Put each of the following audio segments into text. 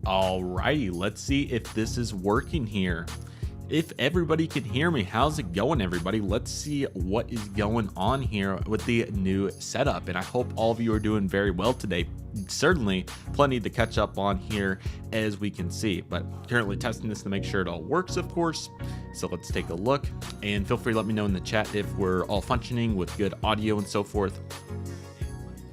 Alrighty, let's see if this is working here. If everybody can hear me, how's it going, everybody? Let's see what is going on here with the new setup, and I hope all of you are doing very well today. Certainly plenty to catch up on here, as we can see, but currently testing this to make sure it all works, of course. So let's take a look, and feel free to let me know in the chat if we're all functioning with good audio and so forth.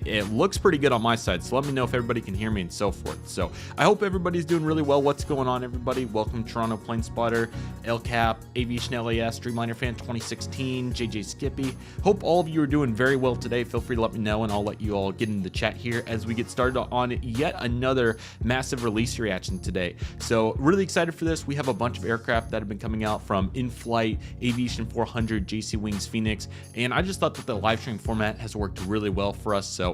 It looks pretty good on my side, so let me know if everybody can hear me and so forth. So I hope everybody's doing really well. What's going on, everybody? Welcome Toronto Plane Spotter, LCAP, Aviation LAS, Dreamliner Fan 2016, JJ Skippy. Hope all of you are doing very well today. Feel free to let me know, and I'll let you all get in the chat here as we get started on yet another massive release reaction today. So really excited for this. We have a bunch of aircraft that have been coming out from Inflight, Aviation 400, JC Wings Phoenix, and I just thought that the live stream format has worked really well for us. So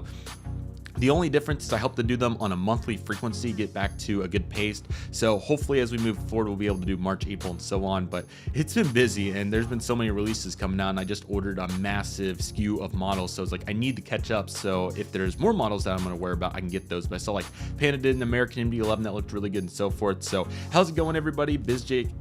the only difference is I hope to do them on a monthly frequency, get back to a good pace. So hopefully as we move forward, we'll be able to do March, April, and so on. But it's been busy, and there's been so many releases coming out, and I just ordered a massive SKU of models. So it's like I need to catch up. So if there's more models that I'm going to worry about, I can get those. But I saw like Panda did an American MD-11 that looked really good and so forth. So how's it going, everybody? BizApe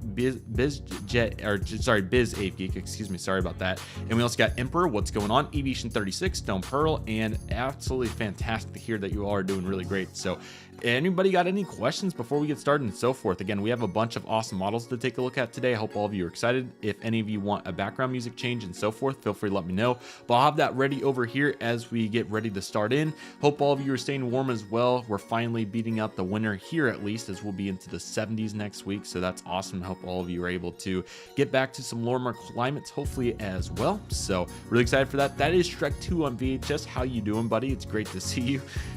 Geek, excuse me, sorry about that. And we also got Emperor, what's going on? Aviation 36, Stone Pearl, and absolutely fantastic to hear that you all are doing really great. So anybody got any questions before we get started and so forth? Again, we have a bunch of awesome models to take a look at today. I hope all of you are excited. If any of you want a background music change and so forth, feel free to let me know. But I'll have that ready over here as we get ready to start in. Hope all of you are staying warm as well. We're finally beating out the winter here, at least, as we'll be into the 70s next week. So that's awesome. I hope all of you are able to get back to some warmer climates, hopefully, as well. So really excited for that. That is Shrek 2 on VHS. How you doing, buddy? It's great to see you.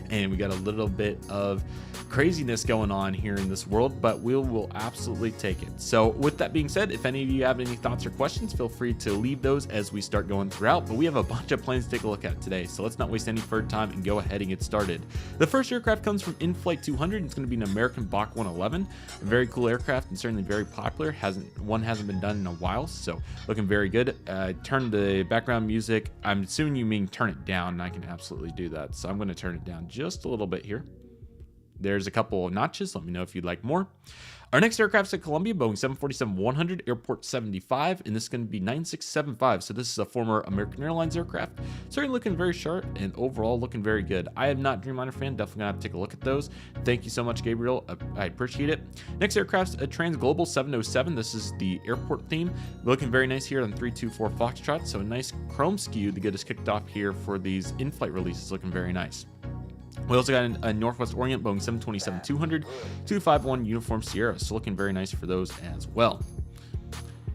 And we got a little bit of craziness going on here in this world, but we will absolutely take it. So with that being said, if any of you have any thoughts or questions, feel free to leave those as we start going throughout. But we have a bunch of planes to take a look at today, so let's not waste any further time and go ahead and get started. The first aircraft comes from Inflight 200. It's going to be an American Bach 111, a very cool aircraft and certainly very popular. One hasn't been done in a while, so looking very good. Turn the background music, I'm assuming you mean turn it down, and I can absolutely do that. So I'm going to turn it down just a little bit here. There's a couple of notches. Let me know if you'd like more. Our next aircraft's at Columbia, Boeing 747-100, Airport 75, and this is going to be 9675. So this is a former American Airlines aircraft. Certainly looking very sharp and overall looking very good. I am not Dreamliner fan. Definitely going to have to take a look at those. Thank you so much, Gabriel. I appreciate it. Next aircraft's a Transglobal 707. This is the airport theme. Looking very nice here on 324 Foxtrot. So a nice chrome skew to get us kicked off here for these in-flight releases. Looking very nice. We also got a Northwest Orient Boeing 727-200, 251 Uniform Sierra, so looking very nice for those as well.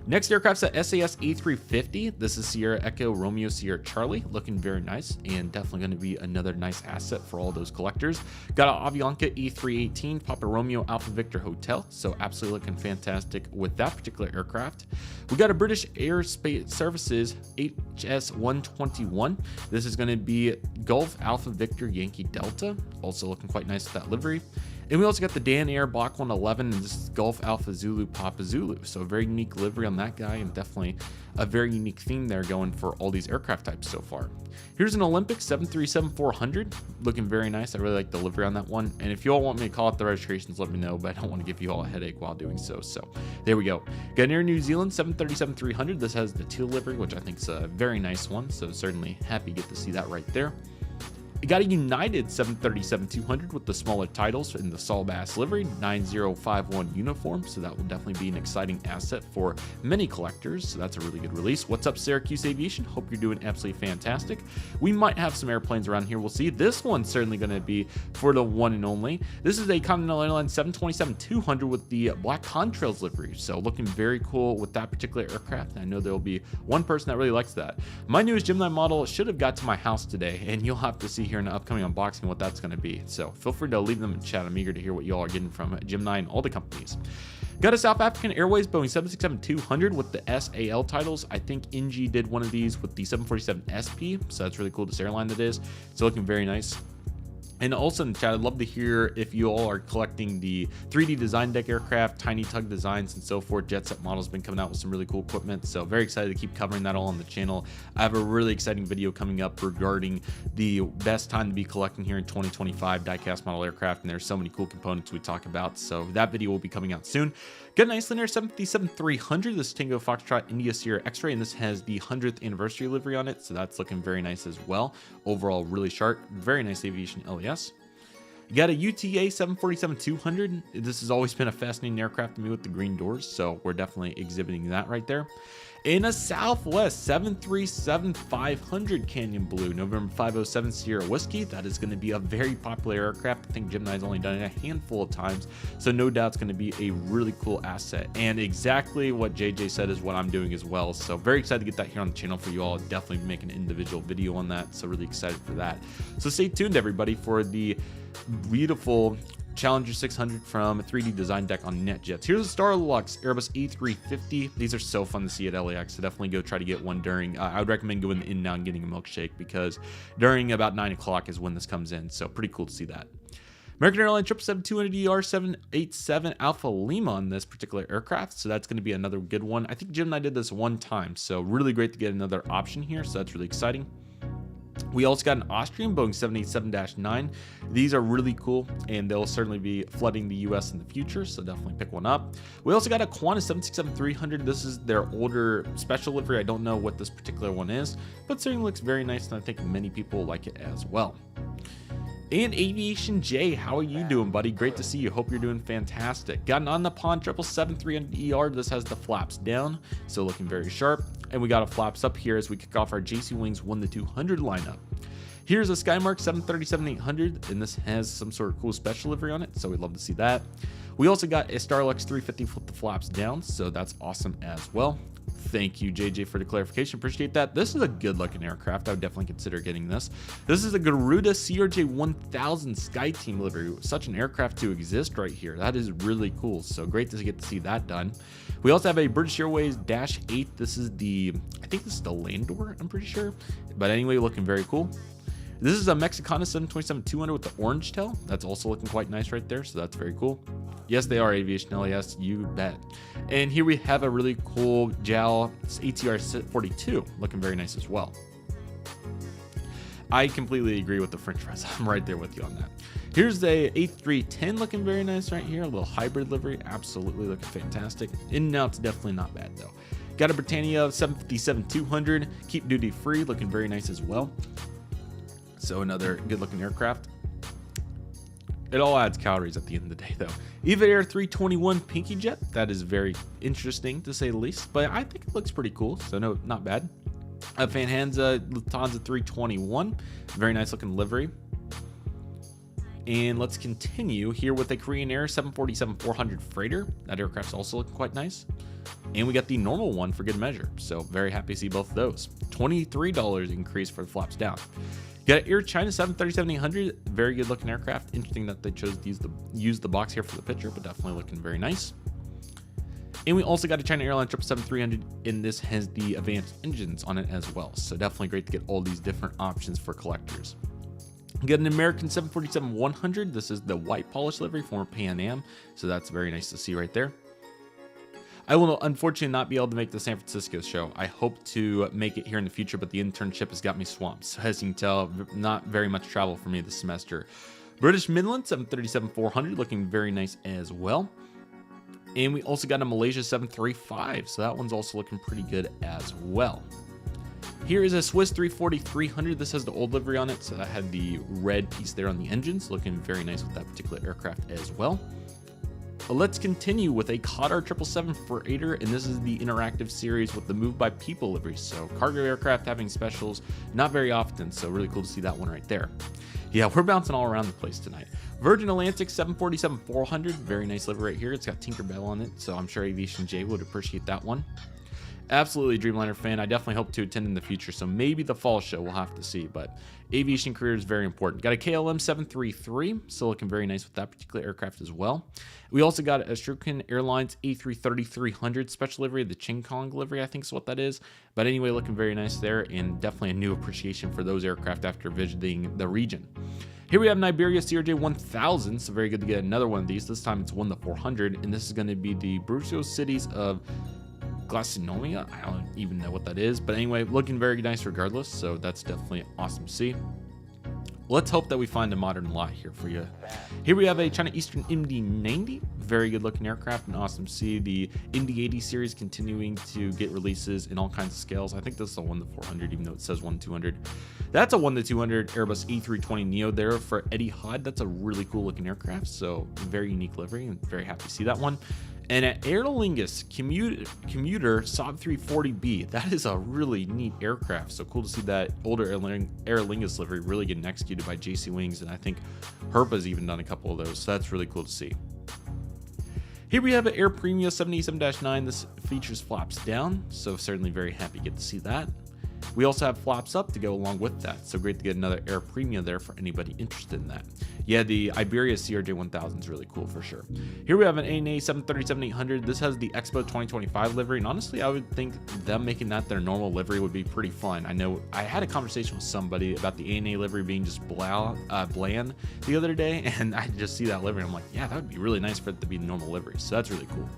Next aircraft's at SAS A350. This is Sierra Echo Romeo Sierra Charlie, looking very nice and definitely going to be another nice asset for all those collectors. Got an Avianca E318 Papa Romeo Alpha Victor Hotel, so absolutely looking fantastic with that particular aircraft. We got a British Aerospace Services HS-121. This is going to be Gulf Alpha Victor Yankee Delta, also looking quite nice with that livery. And we also got the Dan Air Block 111, and this is Gulf Alpha Zulu Papa Zulu. So a very unique livery on that guy, and definitely a very unique theme there going for all these aircraft types so far. Here's an Olympic 737-400, looking very nice. I really like the livery on that one. And if you all want me to call out the registrations, let me know, but I don't want to give you all a headache while doing so. So there we go. Got an Air New Zealand 737-300. This has the teal livery, which I think is a very nice one. So certainly happy to get to see that right there. You got a United 737-200 with the smaller titles in the Saul Bass livery, 9051 uniform, so that will definitely be an exciting asset for many collectors, so that's a really good release. What's up, Syracuse Aviation? Hope you're doing absolutely fantastic. We might have some airplanes around here, we'll see. This one's certainly going to be for the one and only. This is a Continental Airlines 727-200 with the black contrails livery, so looking very cool with that particular aircraft, and I know there'll be one person that really likes that. My newest Gemini model should have got to my house today, and you'll have to see here in the upcoming unboxing what that's going to be. So feel free to leave them in chat. I'm eager to hear what you all are getting from Gemini and all the companies. Got a South African Airways Boeing 767-200 with the SAL titles. I think NG did one of these with the 747 SP, so that's really cool. This airline that is. It's looking very nice. And also in the chat, I'd love to hear if you all are collecting the 3D design deck aircraft, tiny tug designs, and so forth. Jet Set Models been coming out with some really cool equipment, so very excited to keep covering that all on the channel. I have a really exciting video coming up regarding the best time to be collecting here in 2025 diecast model aircraft, and there's so many cool components we talk about, so that video will be coming out soon. Got an Icelandair 757-300. This is Tango Foxtrot India Sierra X-Ray, and this has the 100th anniversary livery on it, so that's looking very nice as well. Overall, really sharp, very nice aviation LES. You got a UTA 747-200. This has always been a fascinating aircraft to me with the green doors, so we're definitely exhibiting that right there. In a Southwest 737-500 Canyon Blue, November 507 Sierra Whiskey. That is going to be a very popular aircraft. I think Gemini's only done it a handful of times, so no doubt it's going to be a really cool asset. And exactly what JJ said is what I'm doing as well. So very excited to get that here on the channel for you all. Definitely make an individual video on that, so really excited for that. So stay tuned, everybody, for the beautiful Challenger 600 from 3D Design Deck on NetJets. Here's a Starlux Airbus A350. These are so fun to see at LAX, so definitely go try to get one during. I would recommend going in now and getting a milkshake, because during about 9 o'clock is when this comes in, so pretty cool to see that. American Airlines 777-200ER 787 Alpha Lima on this particular aircraft, so that's going to be another good one. I think Gemini did this one time, so really great to get another option here, so that's really exciting. We also got an Austrian Boeing 787-9. These are really cool, and they'll certainly be flooding the US in the future, so definitely pick one up. We also got a Qantas 767-300. This is their older special livery. I don't know what this particular one is, but certainly looks very nice, and I think many people like it as well. And Aviation J, how are you doing, buddy? Great to see you. Hope you're doing fantastic. Got an on the pond 777-300ER. This has the flaps down, so looking very sharp. And we got a flaps up here as we kick off our JC Wings 1-200 lineup. Here's a Skymark 737-800, and this has some sort of cool special livery on it, so we'd love to see that. We also got a Starlux 350 with the flaps down, so that's awesome as well. Thank you, JJ, for the clarification. Appreciate that. This is a good looking aircraft. I would definitely consider getting this. This is a Garuda CRJ 1000 Sky Team livery. Such an aircraft to exist right here. That is really cool. So great to get to see that done. We also have a British Airways Dash 8. This is I think this is the Landor, I'm pretty sure. But anyway, looking very cool. This is a Mexicana 727-200 with the orange tail. That's also looking quite nice right there, so that's very cool. Yes, they are Aviation LES, you bet. And here we have a really cool JAL ATR 42, looking very nice as well. I completely agree with the French fries. I'm right there with you on that. Here's the A310 looking very nice right here. A little hybrid livery, absolutely looking fantastic. In and out's definitely not bad though. Got a Britannia 757-200, keep duty free, looking very nice as well. So another good looking aircraft. It all adds calories at the end of the day though. EVA Air 321 Pinky Jet. That is very interesting to say the least, but I think it looks pretty cool. So no, not bad. Fanhansa Lufthansa 321. Very nice looking livery. And let's continue here with a Korean Air 747-400 freighter. That aircraft's also looking quite nice. And we got the normal one for good measure. So very happy to see both of those. $23 increase for the flaps down. Got Air China 737-800, very good looking aircraft. Interesting that they chose to use the box here for the picture, but definitely looking very nice. And we also got a China Airlines 777-300, and this has the advanced engines on it as well. So definitely great to get all these different options for collectors. We got an American 747-100. This is the white polish livery from Pan Am, so that's very nice to see right there. I will unfortunately not be able to make the San Francisco show. I hope to make it here in the future, but the internship has got me swamped. So as you can tell, not very much travel for me this semester. British Midland 737-400 looking very nice as well. And we also got a Malaysia 735, so that one's also looking pretty good as well. Here is a Swiss 340-300. This has the old livery on it, so that had the red piece there on the engines, looking very nice with that particular aircraft as well. Let's continue with a Qatar 777 freighter, and this is the interactive series with the Move by People livery. So cargo aircraft having specials, not very often, so really cool to see that one right there. Yeah, we're bouncing all around the place tonight. Virgin Atlantic 747-400, very nice livery right here. It's got Tinkerbell on it, so I'm sure Aviation J would appreciate that one. Absolutely Dreamliner fan. I definitely hope to attend in the future, so maybe the fall show, we'll have to see, but aviation career is very important. Got a KLM 733, still looking very nice with that particular aircraft as well. We also got a Stroken Airlines A330-300 special livery, the Ching Kong livery, I think is what that is. But anyway, looking very nice there, and definitely a new appreciation for those aircraft after visiting the region. Here we have an Iberia CRJ-1000, so very good to get another one of these. This time it's 1-400, and this is going to be the Brucio cities of Glasinomia. I don't even know what that is, but anyway, looking very nice regardless, so that's definitely awesome to see. Let's hope that we find a modern lot here for you. Here we have a China Eastern MD-90, very good looking aircraft and awesome to see. The MD-80 series continuing to get releases in all kinds of scales. I think this is a 1-400, even though it says 1-200. That's a 1-200 Airbus A320neo there for Etihad. That's a really cool looking aircraft, so very unique livery, and very happy to see that one. And at Aer Lingus commuter Saab 340B, that is a really neat aircraft. So cool to see that older Aer Lingus livery really getting executed by JC Wings, and I think Herpa's even done a couple of those. So that's really cool to see. Here we have an Air Premia 787-9. This features flaps down, so certainly very happy to get to see that. We also have flaps up to go along with that, so great to get another Air Premia there for anybody interested in that. Yeah, the Iberia CRJ-1000 is really cool for sure. Here we have an ANA 737-800. This has the Expo 2025 livery, and honestly, I would think them making that their normal livery would be pretty fun. I know I had a conversation with somebody about the ANA livery being just bland the other day, and I just see that livery, and I'm like, yeah, that would be really nice for it to be the normal livery, so that's really cool.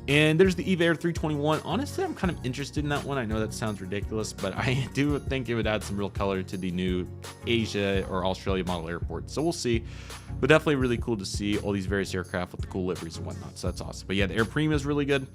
And there's the Eve Air 321. Honestly, I'm kind of interested in that one. I know that sounds ridiculous, but I do think it would add some real color to the new Asia or Australia model airport. So we'll see. But definitely really cool to see all these various aircraft with the cool liveries and whatnot. So that's awesome. But yeah, the Air Premium is really good.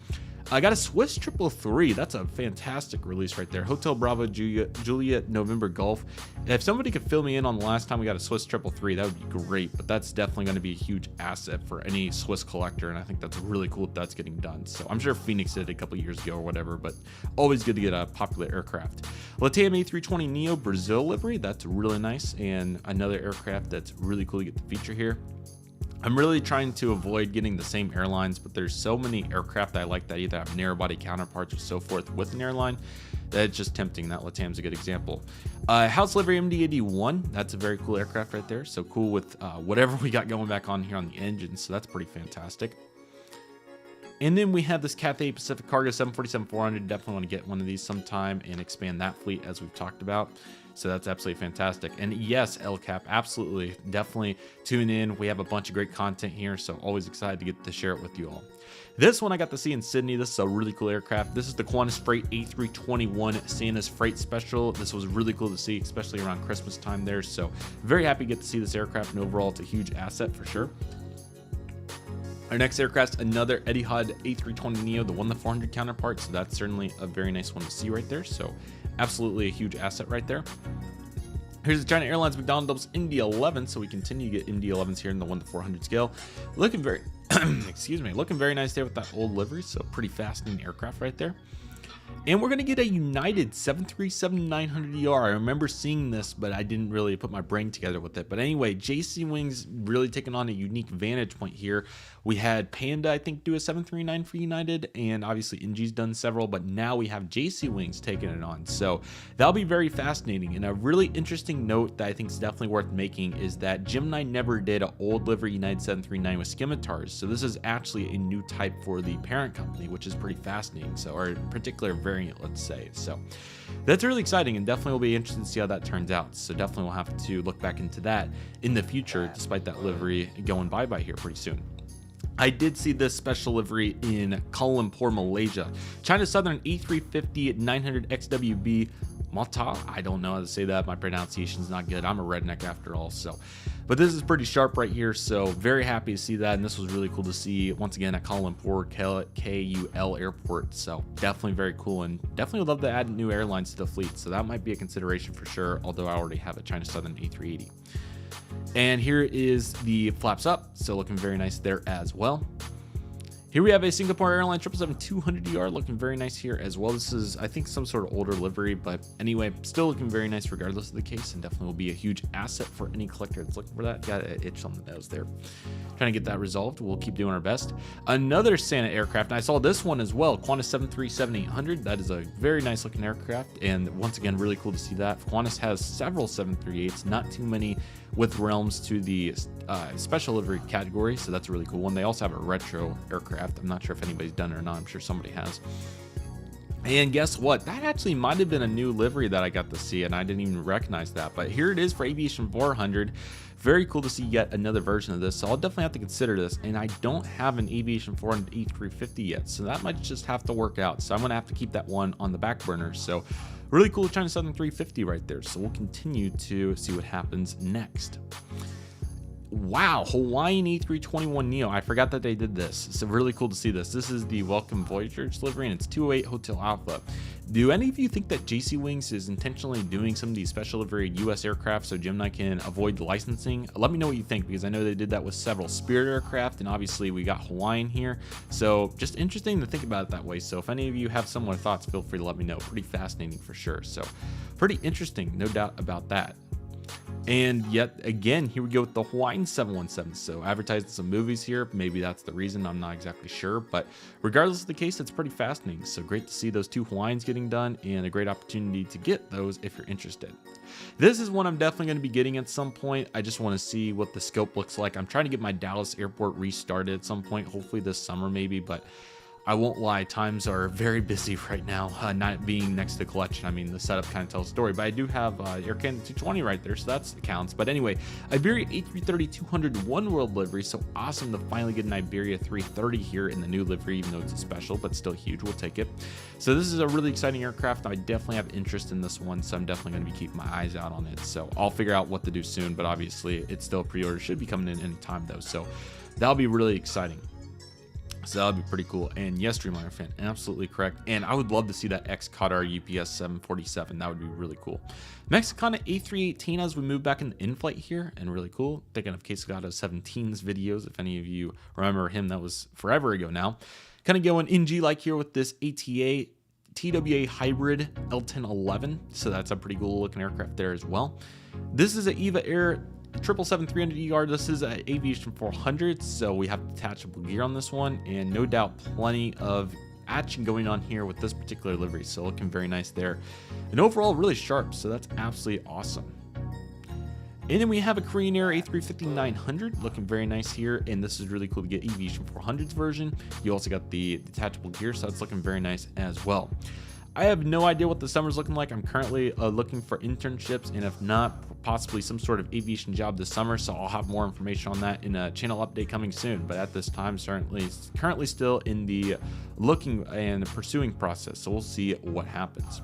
I got a Swiss 333. That's a fantastic release right there. Hotel Bravo Juliet November Golf. If somebody could fill me in on the last time we got a Swiss 333, that would be great. But that's definitely going to be a huge asset for any Swiss collector, and I think that's really cool that that's getting done. So I'm sure Phoenix did it a couple years ago or whatever, but always good to get a popular aircraft. Latam A320neo Brazil livery. That's really nice, and another aircraft that's really cool to get the feature here. I'm really trying to avoid getting the same airlines, but there's so many aircraft I like that either have narrow body counterparts or so forth with an airline that it's just tempting. That Latam's a good example. House Livery MD-81, that's a very cool aircraft right there. So cool with whatever we got going back on here on the engine, so that's pretty fantastic. And then we have this Cathay Pacific Cargo 747-400. Definitely want to get one of these sometime and expand that fleet as we've talked about. So that's absolutely fantastic. And yes, LCAP, absolutely. Definitely tune in. We have a bunch of great content here, so always excited to get to share it with you all. This one I got to see in Sydney. This is a really cool aircraft. This is the Qantas Freight A321 Santa's Freight Special. This was really cool to see, especially around Christmas time there. So very happy to get to see this aircraft, and overall it's a huge asset for sure. Our next aircraft, another Etihad A320neo, the 1-400 counterpart. So that's certainly a very nice one to see right there. So absolutely a huge asset right there. Here's the China Airlines McDonnell Indy 11. So we continue to get Indy 11s here in the 1-400 scale. Looking very, excuse me, looking very nice there with that old livery. So pretty fascinating aircraft right there. And we're going to get a United 737-900ER. I remember seeing this, but I didn't really put my brain together with it. But anyway, JC Wings really taking on a unique vantage point here. We had Panda, I think, do a 739 for United, and obviously NG's done several, but now we have JC Wings taking it on. So that'll be very fascinating. And a really interesting note that I think is definitely worth making is that Gemini never did an old livery United 739 with scimitars. So this is actually a new type for the parent company, which is pretty fascinating. So, or a particular variant, let's say. So that's really exciting, and definitely will be interesting to see how that turns out. So definitely we'll have to look back into that in the future, despite that livery going bye-bye here pretty soon. I did see this special livery in Kuala Lumpur, Malaysia. China Southern A350-900 XWB Mata. I don't know how to say that. My pronunciation is not good. I'm a redneck after all. So, but this is pretty sharp right here. So very happy to see that. And this was really cool to see once again at Kuala Lumpur KUL airport. So definitely very cool, and definitely would love to add new airlines to the fleet. So that might be a consideration for sure. Although I already have a China Southern A380. And here is the flaps up, so looking very nice there as well. Here we have a Singapore Airlines 777-200ER, looking very nice here as well. This is, I think, some sort of older livery, but anyway, still looking very nice regardless of the case, and definitely will be a huge asset for any collector that's looking for that. Got an itch on the nose there. Trying to get that resolved. We'll keep doing our best. Another Santa aircraft, and I saw this one as well, Qantas 737-800. That is a very nice looking aircraft, and once again, really cool to see that. Qantas has several 738s, not too many with realms to the special livery category, so that's a really cool one. They also have a retro aircraft. I'm not sure if anybody's done it or not. I'm sure somebody has. And guess what? That actually might have been a new livery that I got to see, and I didn't even recognize that. But here it is for Aviation 400. Very cool to see yet another version of this. So I'll definitely have to consider this. And I don't have an Aviation 400 E350 yet, so that might just have to work out. So I'm going to have to keep that one on the back burner. So really cool China Southern 350 right there. So we'll continue to see what happens next. Wow, Hawaiian A321neo. I forgot that they did this. So really cool to see this. This is the Welcome Voyagers livery, and it's 208 Hotel Alpha. Do any of you think that JC Wings is intentionally doing some of these special livery US aircraft so Gemini can avoid licensing? Let me know what you think, because I know they did that with several Spirit aircraft, and obviously we got Hawaiian here. So just interesting to think about it that way. So if any of you have similar thoughts, feel free to let me know. Pretty fascinating for sure. So pretty interesting, no doubt about that. And yet again, here we go with the Hawaiian 717. So advertising some movies here. Maybe that's the reason. I'm not exactly sure. But regardless of the case, it's pretty fascinating. So great to see those two Hawaiians getting done, and a great opportunity to get those if you're interested. This is one I'm definitely going to be getting at some point. I just want to see what the scope looks like. I'm trying to get my Dallas airport restarted at some point, hopefully this summer maybe. But I won't lie, times are very busy right now, not being next to collection. I mean, the setup kind of tells a story, but I do have Air Canada 220 right there, so that counts. But anyway, Iberia A330-200 One World livery, so awesome to finally get an Iberia 330 here in the new livery, even though it's a special, but still huge. We'll take it. So this is a really exciting aircraft. I definitely have interest in this one, so I'm definitely going to be keeping my eyes out on it. So I'll figure out what to do soon, but obviously it's still a pre-order. Should be coming in any time though, so that'll be really exciting. So that would be pretty cool. And yes, Dreamliner fan, absolutely correct. And I would love to see that X-Qatar UPS 747. That would be really cool. Mexicana A318 as we move back into Inflight here, and really cool. Thinking of Quesagata 17's videos. If any of you remember him, that was forever ago now. Kind of going NG like here with this ATA TWA hybrid L1011. So that's a pretty cool looking aircraft there as well. This is an EVA Air 777-300ER. This is an Aviation 400, so we have detachable gear on this one, and no doubt plenty of action going on here with this particular livery, so looking very nice there, and overall really sharp, so that's absolutely awesome. And then we have a Korean Air A350-900 looking very nice here, and this is really cool to get Aviation 400's version. You also got the detachable gear, so that's looking very nice as well. I have no idea what the summer's looking like. I'm currently looking for internships, and if not, possibly some sort of aviation job this summer, so I'll have more information on that in a channel update coming soon. But at this time, currently still in the looking and pursuing process, so we'll see what happens.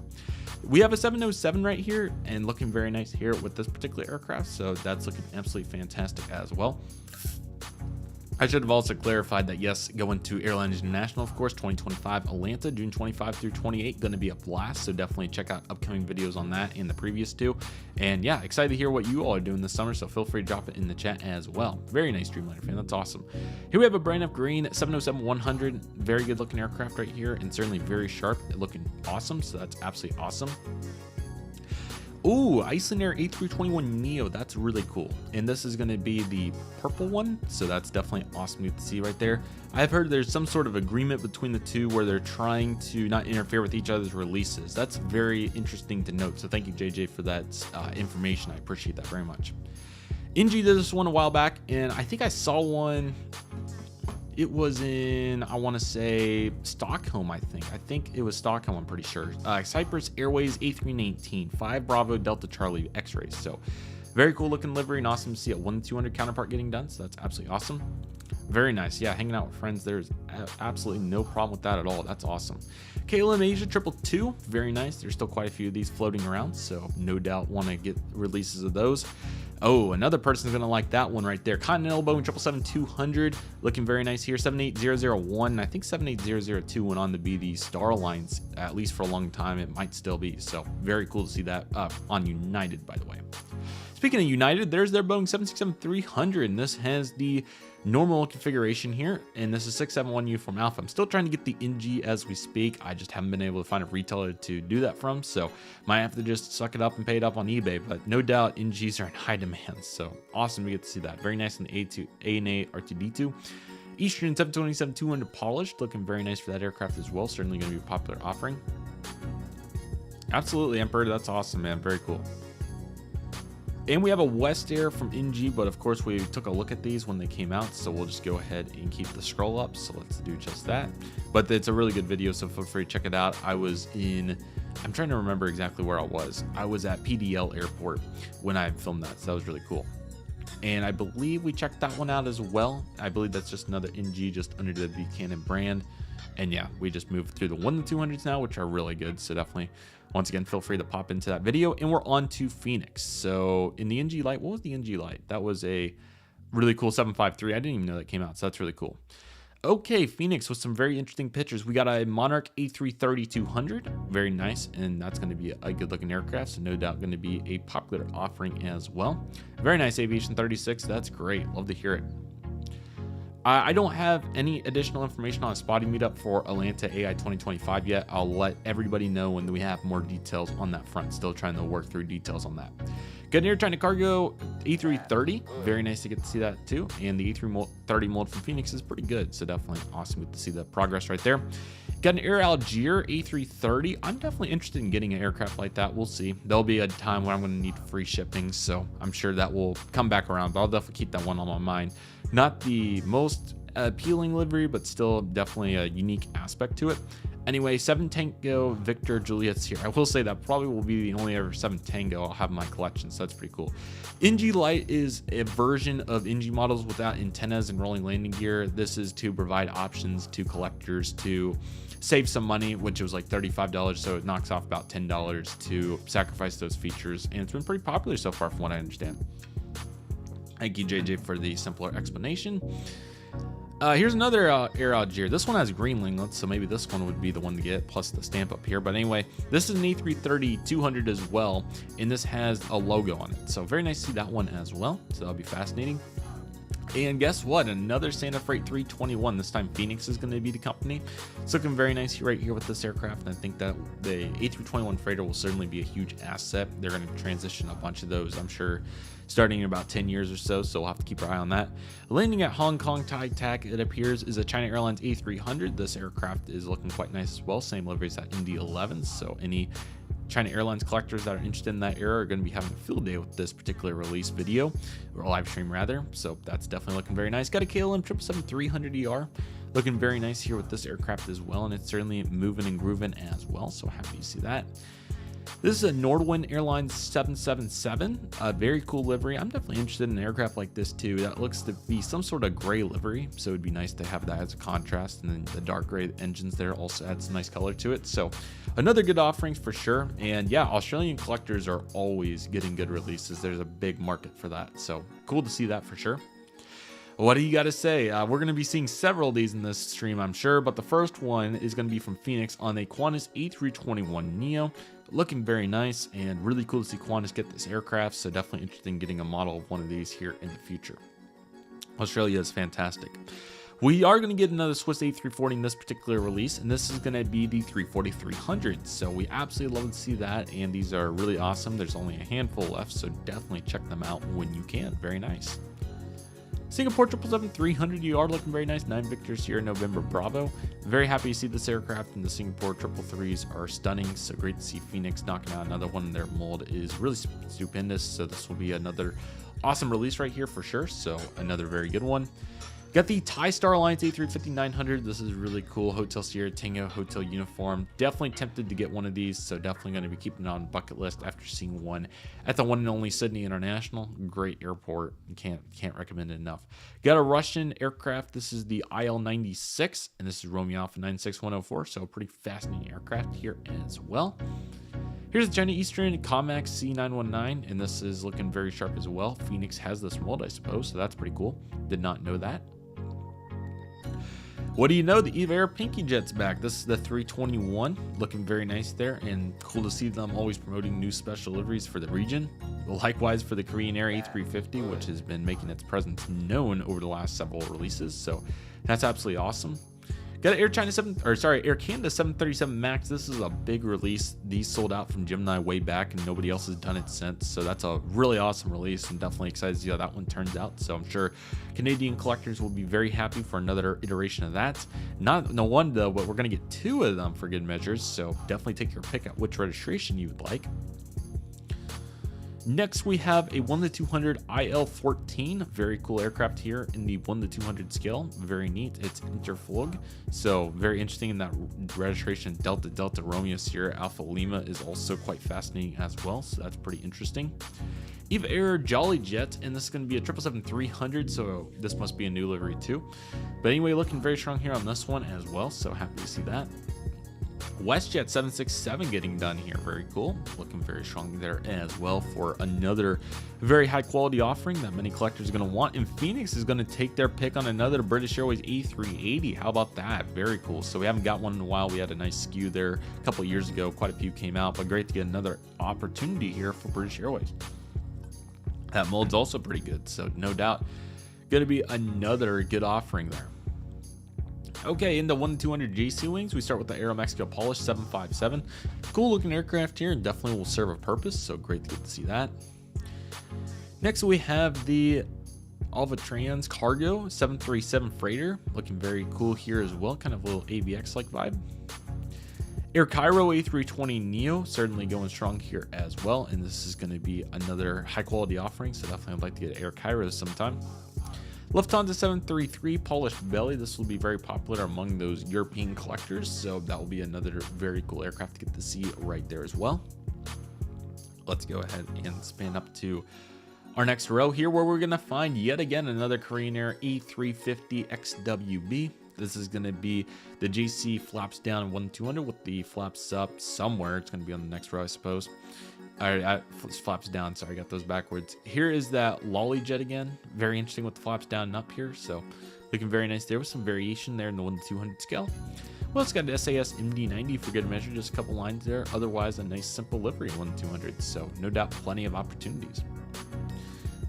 We have a 707 right here, and looking very nice here with this particular aircraft, so that's looking absolutely fantastic as well. I should have also clarified that yes, going to Airlines International, of course, 2025 Atlanta, June 25 through 28, going to be a blast. So definitely check out upcoming videos on that and the previous two. And yeah, excited to hear what you all are doing this summer, so feel free to drop it in the chat as well. Very nice Dreamliner fan, that's awesome. Here we have a brand new green 707-100, very good looking aircraft right here, and certainly very sharp, looking awesome, so that's absolutely awesome. Ooh, Iceland Air A321neo, that's really cool. And this is going to be the purple one, so that's definitely awesome to see right there. I've heard there's some sort of agreement between the two where they're trying to not interfere with each other's releases. That's very interesting to note, so thank you, JJ, for that information. I appreciate that very much. NG did this one a while back, and I think I saw one. It was in, I want to say, Stockholm, I think it was Stockholm, I'm pretty sure. Cyprus Airways A319, 5 Bravo Delta Charlie X-rays. So very cool looking livery, and awesome to see a 1-200 counterpart getting done. So that's absolutely awesome. Very nice. Yeah, hanging out with friends, there's absolutely no problem with that at all. That's awesome. KLM Asia 222, very nice. There's still quite a few of these floating around, so no doubt want to get releases of those. Oh, another person's going to like that one right there. Continental Boeing 777-200, looking very nice here. 78001, I think 78002 went on to be the Star Alliance, at least for a long time. It might still be, so very cool to see that on United, by the way. Speaking of United, there's their Boeing 767-300, and this has the normal configuration here, and this is 671 Uniform Alpha. I'm still trying to get the NG as we speak. I just haven't been able to find a retailer to do that from, so might have to just suck it up and pay it up on eBay, but no doubt NGs are in high demand, so awesome to get to see that. Very nice in the A&A R2D2. Eastern 727-200 polished, looking very nice for that aircraft as well. Certainly going to be a popular offering. Absolutely, Emperor, that's awesome, man. Very cool. And we have a West Air from NG, but of course we took a look at these when they came out, so we'll just go ahead and keep the scroll up. So let's do just that. But it's a really good video, so feel free to check it out. I'm trying to remember exactly where I was. I was at PDL Airport when I filmed that, so that was really cool. And I believe we checked that one out as well. I believe that's just another NG just under the Canon brand. And yeah, we just moved through the 1-200s now, which are really good. So definitely, once again, feel free to pop into that video. And we're on to Phoenix. So in the NG Lite, what was the NG Lite? That was a really cool 753. I didn't even know that came out, so that's really cool. Okay, Phoenix with some very interesting pictures. We got a Monarch A330-200, very nice, and that's going to be a good looking aircraft, so no doubt going to be a popular offering as well. Very nice Aviation 36, that's great, love to hear it. I don't have any additional information on a spotting meetup for Atlanta AI 2025 yet. I'll let everybody know when we have more details on that front. Still trying to work through details on that. Good Air China Cargo A330. Very nice to get to see that too. And the A330 mold from Phoenix is pretty good. So definitely awesome to see the progress right there. Got an Air Algier A330. I'm definitely interested in getting an aircraft like that. We'll see. There'll be a time when I'm going to need free shipping. So I'm sure that will come back around. But I'll definitely keep that one on my mind. Not the most appealing livery, but still definitely a unique aspect to it. Anyway, 7 Tango Victor Juliet's here. I will say that probably will be the only ever 7 Tango I'll have in my collection, so that's pretty cool. NG Lite is a version of NG models without antennas and rolling landing gear. This is to provide options to collectors to save some money, which was like $35, so it knocks off about $10 to sacrifice those features, and it's been pretty popular so far from what I understand. Thank you, JJ, for the simpler explanation. Here's another Air Algier. This one has green linglets, so maybe this one would be the one to get, plus the stamp up here. But anyway, this is an A330-200 as well, and this has a logo on it. So very nice to see that one as well. So that'll be fascinating. And guess what? Another Santa Freight 321. This time Phoenix is going to be the company. It's looking very nice right here with this aircraft. And I think that the A321 freighter will certainly be a huge asset. They're going to transition a bunch of those, I'm sure, starting in about 10 years or so. So we'll have to keep our eye on that. Landing at Hong Kong Tai Tak, it appears, is a China Airlines A300. This aircraft is looking quite nice as well. Same livery as that Indy 11. So any China Airlines collectors that are interested in that era are going to be having a field day with this particular release video, or live stream rather. So that's definitely looking very nice. Got a KLM 777-300ER, looking very nice here with this aircraft as well, and it's certainly moving and grooving as well. So happy to see that. This is a Nordwind Airlines 777, a very cool livery. I'm definitely interested in an aircraft like this too. That looks to be some sort of gray livery, so it'd be nice to have that as a contrast. And then the dark gray engines there also adds some nice color to it. So another good offering for sure. And yeah, Australian collectors are always getting good releases. There's a big market for that. So cool to see that for sure. What do you got to say? We're going to be seeing several of these in this stream, I'm sure, but the first one is going to be from Phoenix on a Qantas A321neo. Looking very nice and really cool to see Qantas get this aircraft, so definitely interested in getting a model of one of these here in the future. Australia is fantastic. We are going to get another Swiss A340 in this particular release, and this is going to be the 340-300. So we absolutely love to see that, and these are really awesome. There's only a handful left, so definitely check them out when you can. Very nice. Singapore 777-300ER looking very nice. 9 Victor Sierra November Bravo. Very happy to see this aircraft, and the Singapore 333s are stunning. So great to see Phoenix knocking out another one. Their mold is really stupendous. So this will be another awesome release right here for sure. So another very good one. Got the Thai Star Alliance A350-900. This is really cool. Hotel Sierra Tango Hotel uniform. Definitely tempted to get one of these, so definitely going to be keeping it on the bucket list after seeing one at the one and only Sydney International. Great airport. Can't recommend it enough. Got a Russian aircraft. This is the IL-96, and this is Romeo Alpha 96104, so a pretty fascinating aircraft here as well. Here's the China Eastern Comax C919, and this is looking very sharp as well. Phoenix has this mold, I suppose, so that's pretty cool. Did not know that. What do you know? The Eva Air Pinky Jet's back. This is the 321, looking very nice there, and cool to see them always promoting new special liveries for the region. Likewise for the Korean Air A350, which has been making its presence known over the last several releases, so that's absolutely awesome. Got an Air Canada 737 Max. This is a big release. These sold out from Gemini way back, and nobody else has done it since. So that's a really awesome release, and definitely excited to see how that one turns out. So I'm sure Canadian collectors will be very happy for another iteration of that. No one though, but we're gonna get 2 of them for good measures. So definitely take your pick at which registration you would like. Next, we have a 1-200 IL-14, very cool aircraft here in the 1-200 scale, very neat. It's interflog, so very interesting in that registration. Delta Delta Romeo Sierra Alpha Lima is also quite fascinating as well, so that's pretty interesting. Eve Air Jolly Jet, and this is going to be a 777-300, so this must be a new livery too. But anyway, looking very strong here on this one as well, so happy to see that. WestJet 767 getting done here, very cool, looking very strong there as well for another very high quality offering that many collectors are going to want. And Phoenix is going to take their pick on another British Airways A380. How about that? Very cool. So we haven't got one in a while. We had a nice skew there a couple of years ago, quite a few came out, but great to get another opportunity here for British Airways. That mold's also pretty good, so no doubt going to be another good offering there. Okay, in the 1-200 GC wings, we start with the Aeromexico Polish 757. Cool looking aircraft here and definitely will serve a purpose, so great to get to see that. Next, we have the Alvatrans Cargo 737 Freighter, looking very cool here as well, kind of a little AVX-like vibe. Air Cairo A320 Neo, certainly going strong here as well, and this is going to be another high quality offering, so definitely I'd like to get Air Cairo sometime. Lufthansa 733 polished belly. This will be very popular among those European collectors, so that will be another very cool aircraft to get to see right there as well. Let's go ahead and span up to our next row here, where we're going to find yet again another Korean Air E350 XWB. This is going to be the GC flaps down 1-200 with the flaps up somewhere. It's going to be on the next row, I suppose. Flaps down, sorry, I got those backwards. Here is that lolly jet again, very interesting with the flaps down and up here, so looking very nice there with some variation there in the 1-200 scale. Well, it's got an SAS MD-90 for good measure, just a couple lines there, otherwise a nice simple livery 1-200, so no doubt plenty of opportunities.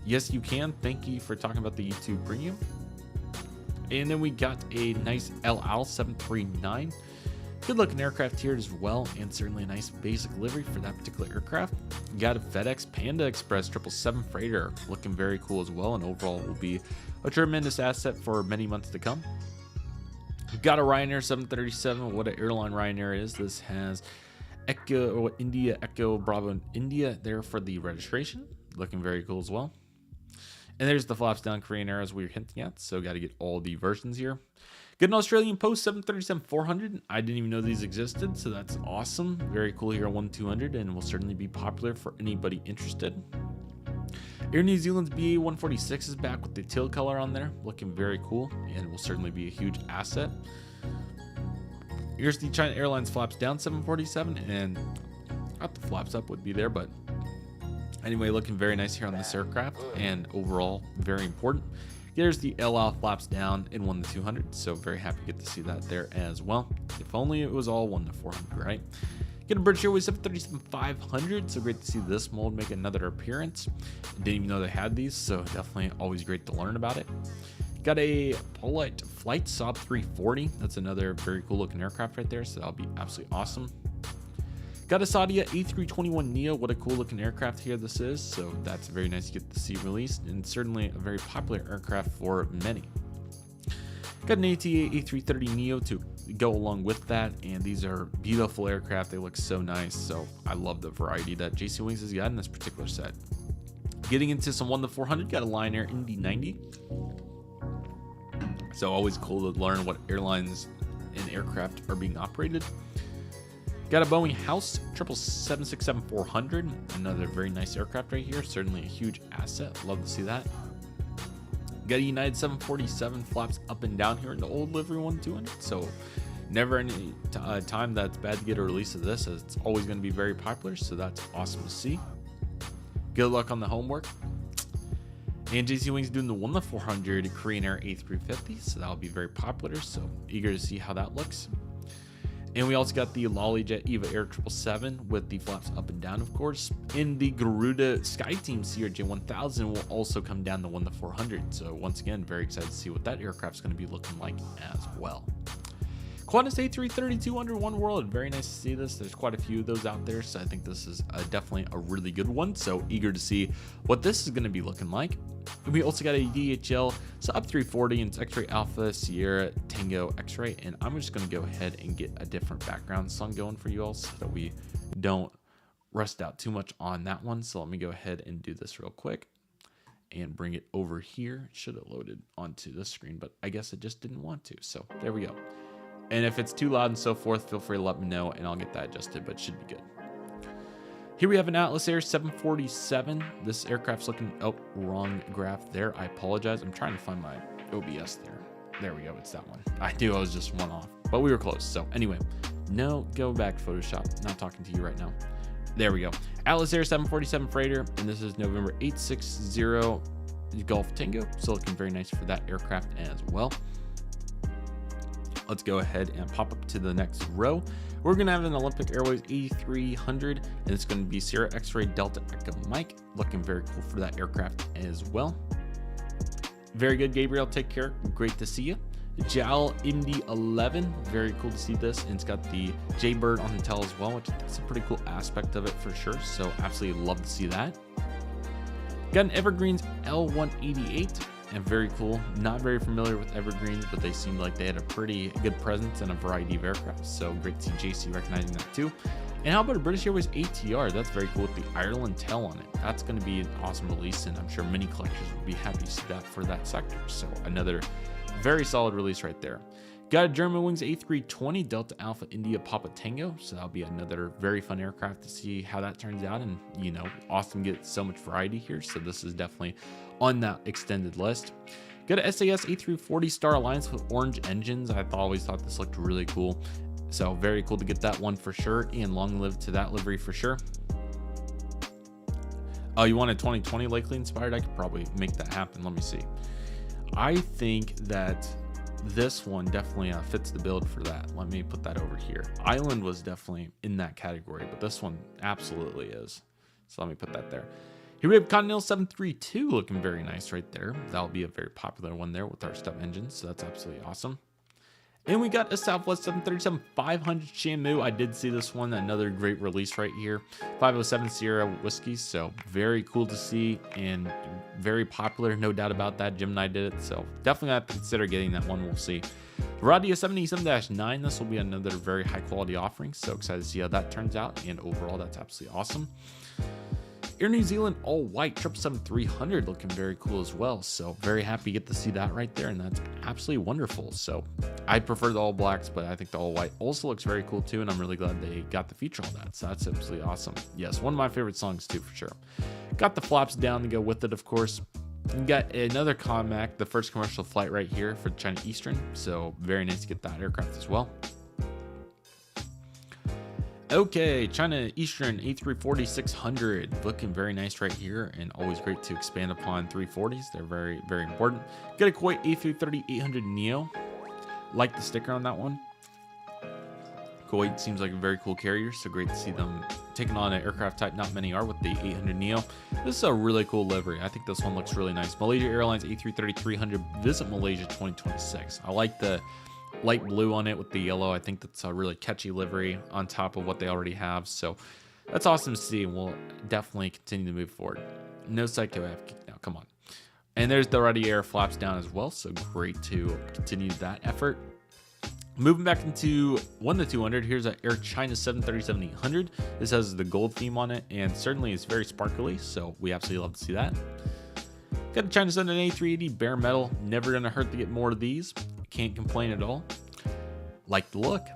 Yes, you can. Thank you for talking about the YouTube Premium. And then we got a nice El Al 739. Good looking aircraft here as well, and certainly a nice basic livery for that particular aircraft. You got a FedEx Panda Express 777 freighter, looking very cool as well, and overall will be a tremendous asset for many months to come. We've got a Ryanair 737. What an airline Ryanair is. This has Echo India Echo Bravo India there for the registration, looking very cool as well. And there's the flaps down Korean Air as we were hinting at, so got to get all the versions here. Get an Australian Post 737-400. I didn't even know these existed, so that's awesome. Very cool here on 1-200, and will certainly be popular for anybody interested. Air New Zealand's BA-146 is back with the teal color on there, looking very cool, and will certainly be a huge asset. Here's the China Airlines flaps down 747, and not the flaps up would be there, but anyway, looking very nice here on this aircraft, and overall very important. There's the LL flaps down in 1-200, so very happy to get to see that there as well. If only it was all 1-400, right? Get a British Airways 737-500, so great to see this mold make another appearance. Didn't even know they had these, so definitely always great to learn about it. Got a Polite Flight Saab 340. That's another very cool looking aircraft right there, so that'll be absolutely awesome. Got a Saudia A321neo. What a cool looking aircraft here this is, so that's very nice to get to see released, and certainly a very popular aircraft for many. Got an ETA A330neo to go along with that, and these are beautiful aircraft. They look so nice, so I love the variety that JC Wings has got in this particular set. Getting into some 1-400, got a Lion Air Indy 90. So always cool to learn what airlines and aircraft are being operated. Got a Boeing House 777-400, another very nice aircraft right here. Certainly a huge asset. Love to see that. Got a United 747 flaps up and down here in the old livery 1-200. So never any time that's bad to get a release of this, as it's always going to be very popular. So that's awesome to see. Good luck on the homework. And JC Wings doing the 1-400 Korean Air A350, so that'll be very popular. So eager to see how that looks. And we also got the Lollyjet Eva Air 777 with the flaps up and down, of course. And the Garuda SkyTeam CRJ1000 will also come down to 1-400. So once again, very excited to see what that aircraft's going to be looking like as well. Qantas A330 under One World. Very nice to see this. There's quite a few of those out there, so I think this is definitely a really good one. So eager to see what this is going to be looking like. And we also got a DHL Sub 340 and it's X-Ray Alpha Sierra Tango X-Ray. And I'm just going to go ahead and get a different background song going for you all so that we don't rust out too much on that one. So let me go ahead and do this real quick and bring it over here. It should have loaded onto this screen, but I guess it just didn't want to. So there we go. And if it's too loud and so forth, feel free to let me know and I'll get that adjusted, but it should be good. Here we have an Atlas Air 747. This aircraft's looking, oh, wrong graph there. I apologize. I'm trying to find my OBS there. There we go. It's that one. I knew I was just one off, but we were close. So anyway, no, go back to Photoshop. Not talking to you right now. There we go. Atlas Air 747 freighter, and this is November 860 Golf Tango. So looking very nice for that aircraft as well. Let's go ahead and pop up to the next row. We're going to have an Olympic Airways 8300, and it's going to be Sierra X-Ray Delta Echo Mike. Looking very cool for that aircraft as well. Very good, Gabriel. Take care. Great to see you. JAL MD-11. Very cool to see this. And it's got the Jaybird on the tail as well, which is a pretty cool aspect of it for sure. So absolutely love to see that. Got an Evergreens L188. And very cool. Not very familiar with Evergreens, but they seemed like they had a pretty good presence in a variety of aircraft. So great to see JC recognizing that too. And how about a British Airways ATR? That's very cool with the Ireland tail on it. That's going to be an awesome release, and I'm sure many collectors will be happy to see that for that sector. So another very solid release right there. Got a Germanwings A320 Delta Alpha India Papa Tango. So that'll be another very fun aircraft to see how that turns out. And, you know, Austin gets so much variety here. So this is definitely on that extended list. Got a SAS A340 Star Alliance with orange engines. I always thought this looked really cool. So very cool to get that one for sure. And long live to that livery for sure. Oh, you want a 2020 likely inspired? I could probably make that happen. Let me see. I think that this one definitely fits the build for that. Let me put that over here. Island was definitely in that category, but this one absolutely is. So let me put that there. Here we have Continental 732 looking very nice right there. That'll be a very popular one there with our step engines. So that's absolutely awesome. And we got a Southwest 737-500 Shamu. I did see this one, another great release right here. 507 Sierra Whiskey, so very cool to see and very popular, no doubt about that. Gemini did it, so definitely have to consider getting that one. We'll see. Radia 77-9, this will be another very high quality offering, so excited to see how that turns out. And overall, that's absolutely awesome. Air New Zealand all white 777-300 looking very cool as well. So very happy to get to see that right there, and that's absolutely wonderful. So I prefer the all blacks, but I think the all white also looks very cool too, and I'm really glad they got the feature on that. So that's absolutely awesome. Yes, one of my favorite songs too for sure. Got the flaps down to go with it, of course. And got another Comac, the first commercial flight right here for China Eastern. So very nice to get that aircraft as well. Okay, China Eastern A340-600 looking very nice right here, and always great to expand upon 340s. They're very, very important. Got a Kuwait A330-800 Neo. Like the sticker on that one. Kuwait seems like a very cool carrier, so great to see them taking on an aircraft type not many are with the 800 Neo. This is a really cool livery. I think this one looks really nice. Malaysia Airlines A330-300 Visit Malaysia 2026. I like the light blue on it with the yellow. I think that's a really catchy livery on top of what they already have. So that's awesome to see, and we'll definitely continue to move forward. No Psycho have kicked now, come on. And there's the Ready Air flaps down as well. So great to continue that effort. Moving back into 1-200, here's an Air China 737-800. This has the gold theme on it, and certainly it's very sparkly. So we absolutely love to see that. Got a China 7 A380 bare metal. Never gonna hurt to get more of these. Can't complain at all. Like the look.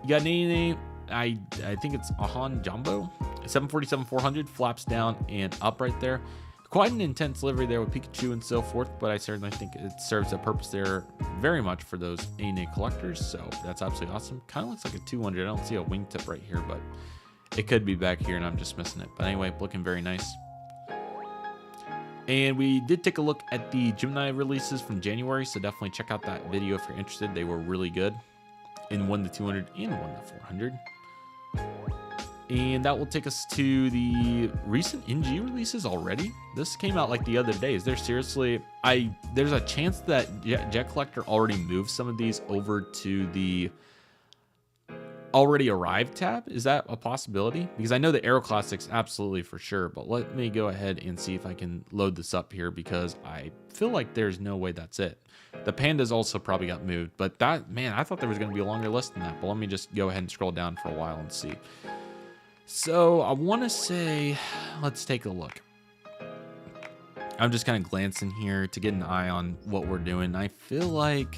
You got an I think it's a Han Jumbo 747-400 flaps down and up right there. Quite an intense livery there with Pikachu and so forth, but I certainly think it serves a purpose there very much for those ANA collectors. So that's absolutely awesome. Kind of looks like a 200. I don't see a wingtip right here, but it could be back here and I'm just missing it. But anyway, looking very nice. And we did take a look at the Gemini releases from January, so definitely check out that video if you're interested. They were really good in 1-200 and 1-400. And that will take us to the recent NG releases already. This came out like the other day. Is there seriously... There's a chance that Jet Collector already moved some of these over to the already arrived tab. Is that a possibility? Because I know the Aero Classics absolutely for sure, but let me go ahead and see if I can load this up here, because I feel like there's no way that's it. The Pandas also probably got moved, but that, man, I thought there was going to be a longer list than that, but let me just go ahead and scroll down for a while and see. So I want to say, let's take a look. I'm just kind of glancing here to get an eye on what we're doing. I feel like,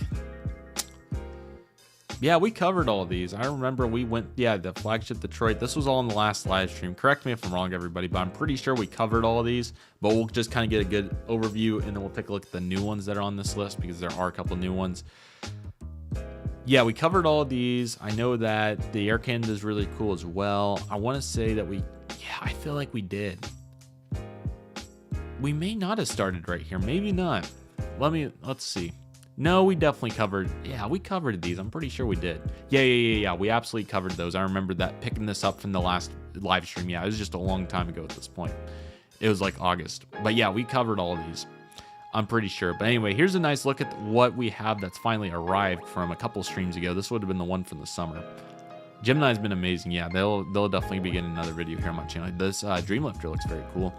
yeah, we covered all these. I remember we went, yeah, the flagship Detroit. This was all in the last live stream. Correct me if I'm wrong, everybody, but I'm pretty sure we covered all of these. But we'll just kind of get a good overview, and then we'll take a look at the new ones that are on this list, because there are a couple new ones. Yeah, we covered all of these. I know that the Air Canada is really cool as well. I want to say that I feel like we did. We may not have started right here. Maybe not. Let's see. No, we definitely covered. Yeah, we covered these. I'm pretty sure we did. Yeah. We absolutely covered those. I remember that, picking this up from the last live stream. Yeah, it was just a long time ago at this point. It was like August. But yeah, we covered all these. I'm pretty sure. But anyway, here's a nice look at what we have that's finally arrived from a couple streams ago. This would have been the one from the summer. Gemini's been amazing. Yeah, they'll definitely be getting another video here on my channel. This Dreamlifter looks very cool.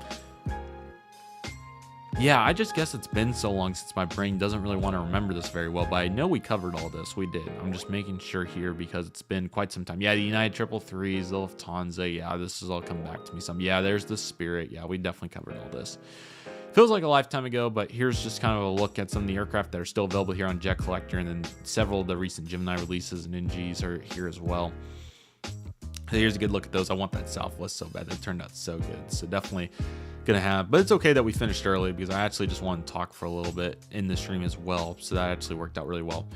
Yeah, I just guess it's been so long since my brain doesn't really want to remember this very well, but I know we covered all this. We did. I'm just making sure here because it's been quite some time. Yeah, the United 333s, the Lufthansa. Yeah, this has all come back to me some. Yeah, there's the Spirit. Yeah, we definitely covered all this. Feels like a lifetime ago, but here's just kind of a look at some of the aircraft that are still available here on Jet Collector, and then several of the recent Gemini releases and NGs are here as well. Here's a good look at those. I want that Southwest so bad. That turned out so good. So definitely gonna have, but it's okay that we finished early because I actually just wanted to talk for a little bit in the stream as well. So that actually worked out really well.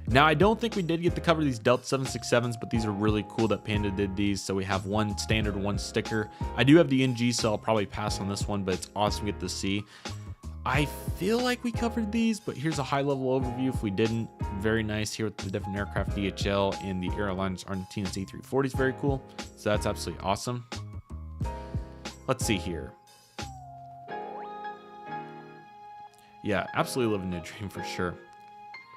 Now, I don't think we did get to cover these Delta 767s, but these are really cool that Panda did these. So we have one standard, one sticker. I do have the NG, so I'll probably pass on this one, but it's awesome to get to see. I feel like we covered these, but here's a high-level overview if we didn't. Very nice here with the different aircraft, DHL and the Airlines Argentina's A340 is very cool. So that's absolutely awesome. Let's see here. Yeah, absolutely living a dream for sure.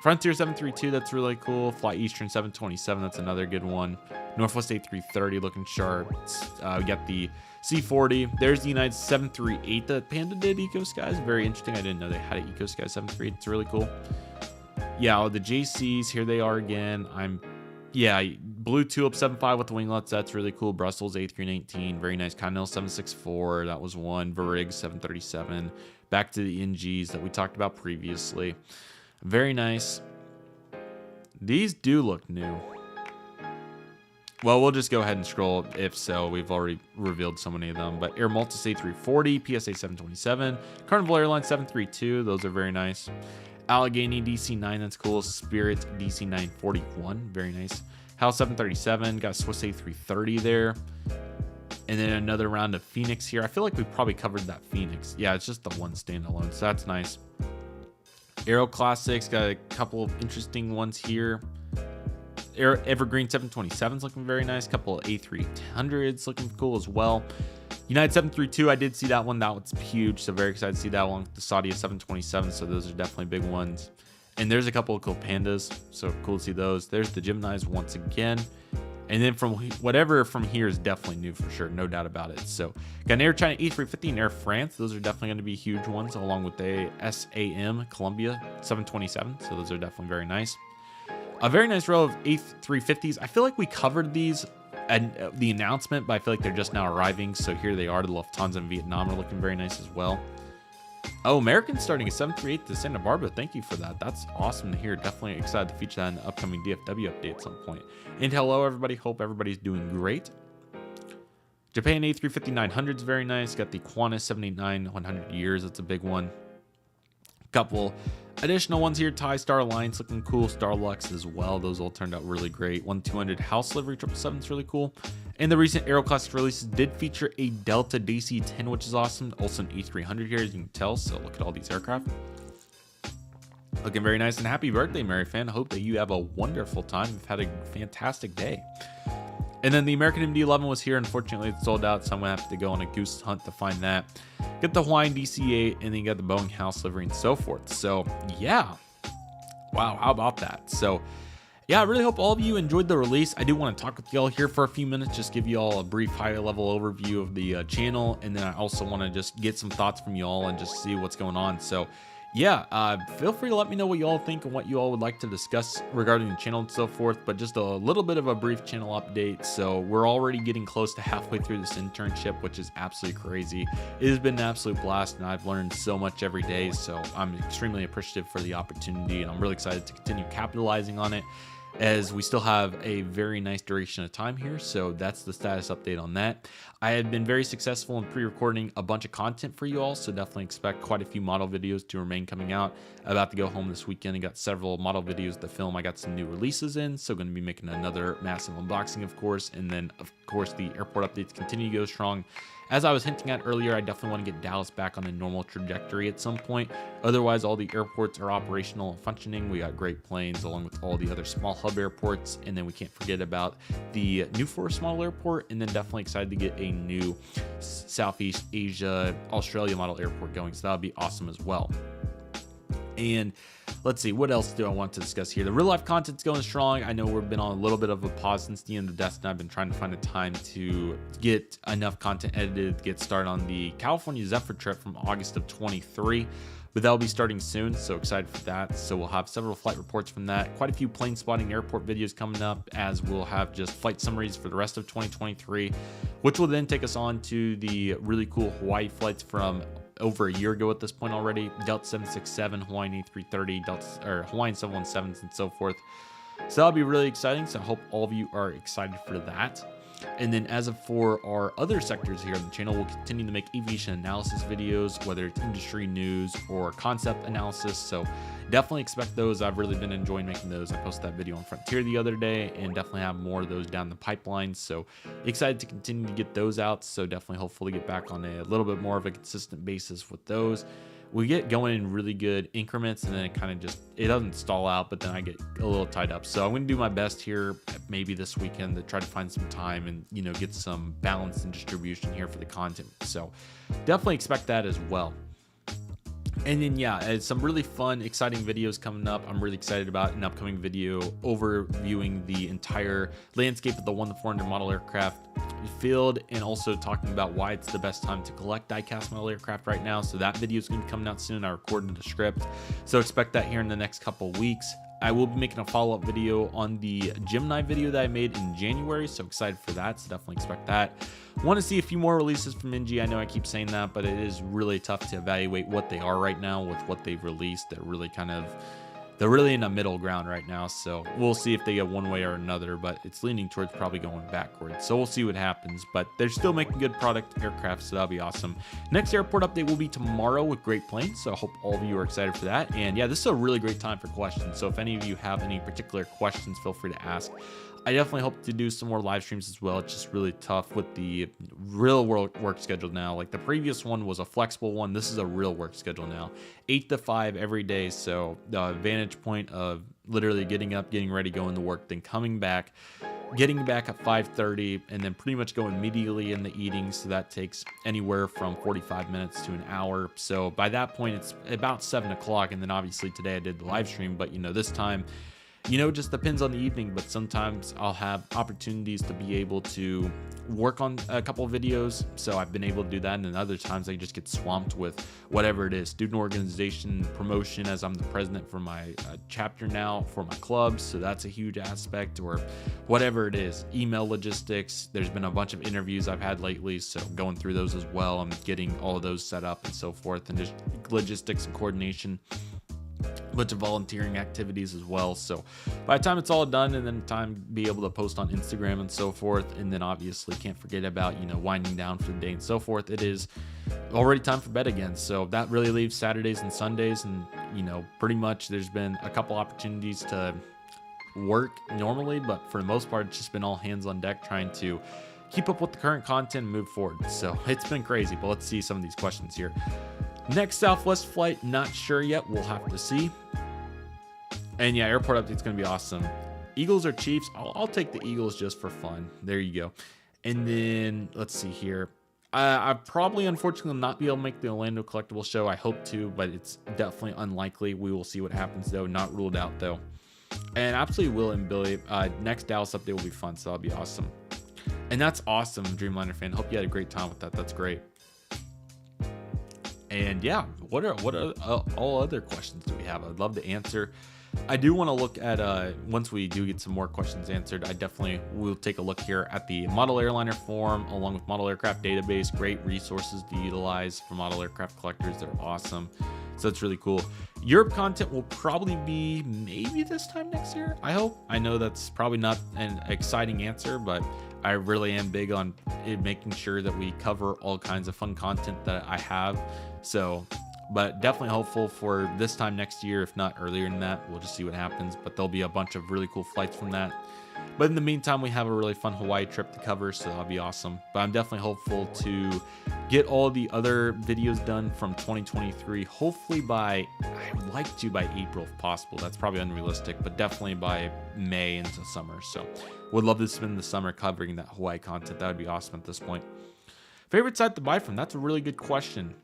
Frontier 732, that's really cool. Fly Eastern 727, that's another good one. Northwest A330 looking sharp. We got the C40. There's the United 738 that Panda did, Eco Skies. Very interesting. I didn't know they had an Eco Sky 738. It's really cool. Yeah, the JCs, here they are again. Blue Tulip 75 with the winglets. That's really cool. Brussels A319. Very nice. Continental 764. That was one. Varig 737. Back to the NGs that we talked about previously. Very nice. These do look new. Well, we'll just go ahead and scroll. If so, we've already revealed so many of them. But Air Malta A340, PSA 727, Carnival Airlines 732. Those are very nice. Allegheny DC9, that's cool. Spirit DC941, very nice. HAL 737, got a Swiss A330 there. And then another round of Phoenix here. I feel like we probably covered that Phoenix. Yeah, it's just the one standalone, so that's nice. Aero Classics, got a couple of interesting ones here. Evergreen 727's looking very nice. Couple of A300s looking cool as well. United 732, I did see that one. That one's huge, so very excited to see that one. The Saudi 727, so those are definitely big ones. And there's a couple of cool Pandas, so cool to see those. There's the Geminis once again. And then from whatever from here is definitely new for sure, no doubt about it. So got an Air China A350 and Air France. Those are definitely going to be huge ones, along with the SAM Columbia 727. So those are definitely very nice. A very nice row of A350s. I feel like we covered these at the announcement, but I feel like they're just now arriving. So here they are. The Lufthansa and Vietnam are looking very nice as well. Oh, American's starting a 738 to Santa Barbara. Thank you for that. That's awesome to hear. Definitely excited to feature that in the upcoming DFW update at some point. And hello, everybody. Hope everybody's doing great. Japan A350-900 is very nice. Got the Qantas 789 100 years. That's a big one. Couple additional ones here. Thai Star Alliance looking cool. Starlux as well. Those all turned out really great. 1200 house livery 777 is really cool. And the recent Aero Classic releases did feature a Delta DC-10, which is awesome. Also an E300 here, as you can tell. So look at all these aircraft. Looking very nice. And happy birthday, Mary Fan. I hope that you have a wonderful time. You've had a fantastic day. And then the American MD-11 was here. Unfortunately, it's sold out, so I'm going to have to go on a goose hunt to find that. Get the Hawaiian DC-8, and then you got the Boeing house livery and so forth. So, yeah. Wow, how about that? So, yeah, I really hope all of you enjoyed the release. I do want to talk with y'all here for a few minutes, just give you all a brief high-level overview of the channel, and then I also want to just get some thoughts from y'all and just see what's going on. So, Yeah, feel free to let me know what you all think and what you all would like to discuss regarding the channel and so forth. But just a little bit of a brief channel update. So we're already getting close to halfway through this internship, which is absolutely crazy. It has been an absolute blast, and I've learned so much every day. So I'm extremely appreciative for the opportunity, and I'm really excited to continue capitalizing on it, as we still have a very nice duration of time here. So that's the status update on that. I had been very successful in pre-recording a bunch of content for you all, so definitely expect quite a few model videos to remain coming out. About to go home this weekend and got several model videos to film. I got some new releases in, so going to be making another massive unboxing, of course. And then, of course, the airport updates continue to go strong. As I was hinting at earlier, I definitely want to get Dallas back on a normal trajectory at some point. Otherwise, all the airports are operational and functioning. We got great planes along with all the other small hub airports. And then we can't forget about the New Forest model airport. And then definitely excited to get a new Southeast Asia, Australia model airport going. So that'll be awesome as well. And let's see, what else do I want to discuss here? The real life content's going strong. I know we've been on a little bit of a pause since the end of Destin. I've been trying to find a time to get enough content edited to get started on the California Zephyr trip from August of 23. But that'll be starting soon, so excited for that. So we'll have several flight reports from that. Quite a few plane spotting airport videos coming up, as we'll have just flight summaries for the rest of 2023, which will then take us on to the really cool Hawaii flights from over a year ago at this point already. Delta 767, Hawaiian A330, Hawaiian 717s, and so forth. So that'll be really exciting. So I hope all of you are excited for that. And then as of for our other sectors here on the channel, we'll continue to make aviation analysis videos, whether it's industry news or concept analysis. So definitely expect those. I've really been enjoying making those. I posted that video on Frontier the other day, and definitely have more of those down the pipeline. So excited to continue to get those out. So definitely hopefully get back on a little bit more of a consistent basis with those. We get going in really good increments, and then it kind of just, it doesn't stall out, but then I get a little tied up. So I'm going to do my best here, maybe this weekend, to try to find some time and, you know, get some balance and distribution here for the content. So definitely expect that as well. And then, yeah, some really fun, exciting videos coming up. I'm really excited about an upcoming video overviewing the entire landscape of the 1-400 model aircraft field, and also talking about why it's the best time to collect diecast model aircraft right now. So that video is going to be coming out soon. I recorded the script, so expect that here in the next couple weeks. I will be making a follow-up video on the Gemini video that I made in January, so excited for that, so definitely expect that. Want to see a few more releases from NG. I know I keep saying that, but it is really tough to evaluate what they are right now with what they've released. They're really in a middle ground right now, so we'll see if they get one way or another, but it's leaning towards probably going backwards. So we'll see what happens, but they're still making good product aircraft, so that'll be awesome. Next airport update will be tomorrow with Great Plains, so I hope all of you are excited for that. And yeah, this is a really great time for questions, so if any of you have any particular questions, feel free to ask. I definitely hope to do some more live streams as well. It's just really tough with the real world work schedule now. Like the previous one was a flexible one. This is a real work schedule now, 8 to 5 every day. So the vantage point of literally getting up, getting ready, going to work, then coming back, getting back at 5:30, and then pretty much go immediately in the eating. So that takes anywhere from 45 minutes to an hour. So by that point, it's about 7 o'clock. And then obviously today I did the live stream, but you know, this time, you know, it just depends on the evening, but sometimes I'll have opportunities to be able to work on a couple of videos. So I've been able to do that. And then other times I just get swamped with whatever it is, student organization, promotion, as I'm the president for my chapter now for my club. So that's a huge aspect, or whatever it is, email logistics. There's been a bunch of interviews I've had lately, so going through those as well. I'm getting all of those set up and so forth, and just logistics and coordination. Bunch of volunteering activities as well. So by the time it's all done, and then time to be able to post on Instagram and so forth, and then obviously can't forget about, you know, winding down for the day and so forth, it is already time for bed again. So that really leaves Saturdays and Sundays, and you know, pretty much there's been a couple opportunities to work normally, but for the most part it's just been all hands on deck trying to keep up with the current content and move forward. So it's been crazy, but let's see some of these questions here. Next Southwest flight, not sure yet. We'll have to see. And yeah, airport update's going to be awesome. Eagles or Chiefs? I'll take the Eagles just for fun. There you go. And then let's see here. I probably, unfortunately, will not be able to make the Orlando Collectible Show. I hope to, but it's definitely unlikely. We will see what happens, though. Not ruled out, though. And absolutely Will and Billy. Next Dallas update will be fun, so that'll be awesome. And that's awesome, Dreamliner fan. Hope you had a great time with that. That's great. And yeah, what are all other questions do we have? I'd love to answer. I do want to look at once we do get some more questions answered, I definitely will take a look here at the model airliner forum along with model aircraft database. Great resources to utilize for model aircraft collectors. They're awesome. So that's really cool. Europe content will probably be maybe this time next year, I hope. I know that's probably not an exciting answer, but I really am big on making sure that we cover all kinds of fun content that I have. So, but definitely hopeful for this time next year, if not earlier than that. We'll just see what happens, but there'll be a bunch of really cool flights from that. But in the meantime, we have a really fun Hawaii trip to cover, so that'll be awesome. But I'm definitely hopeful to get all the other videos done from 2023. Hopefully I would like to by April if possible. That's probably unrealistic, but definitely by May into summer. So would love to spend the summer covering that Hawaii content. That would be awesome at this point. Favorite site to buy from? That's a really good question.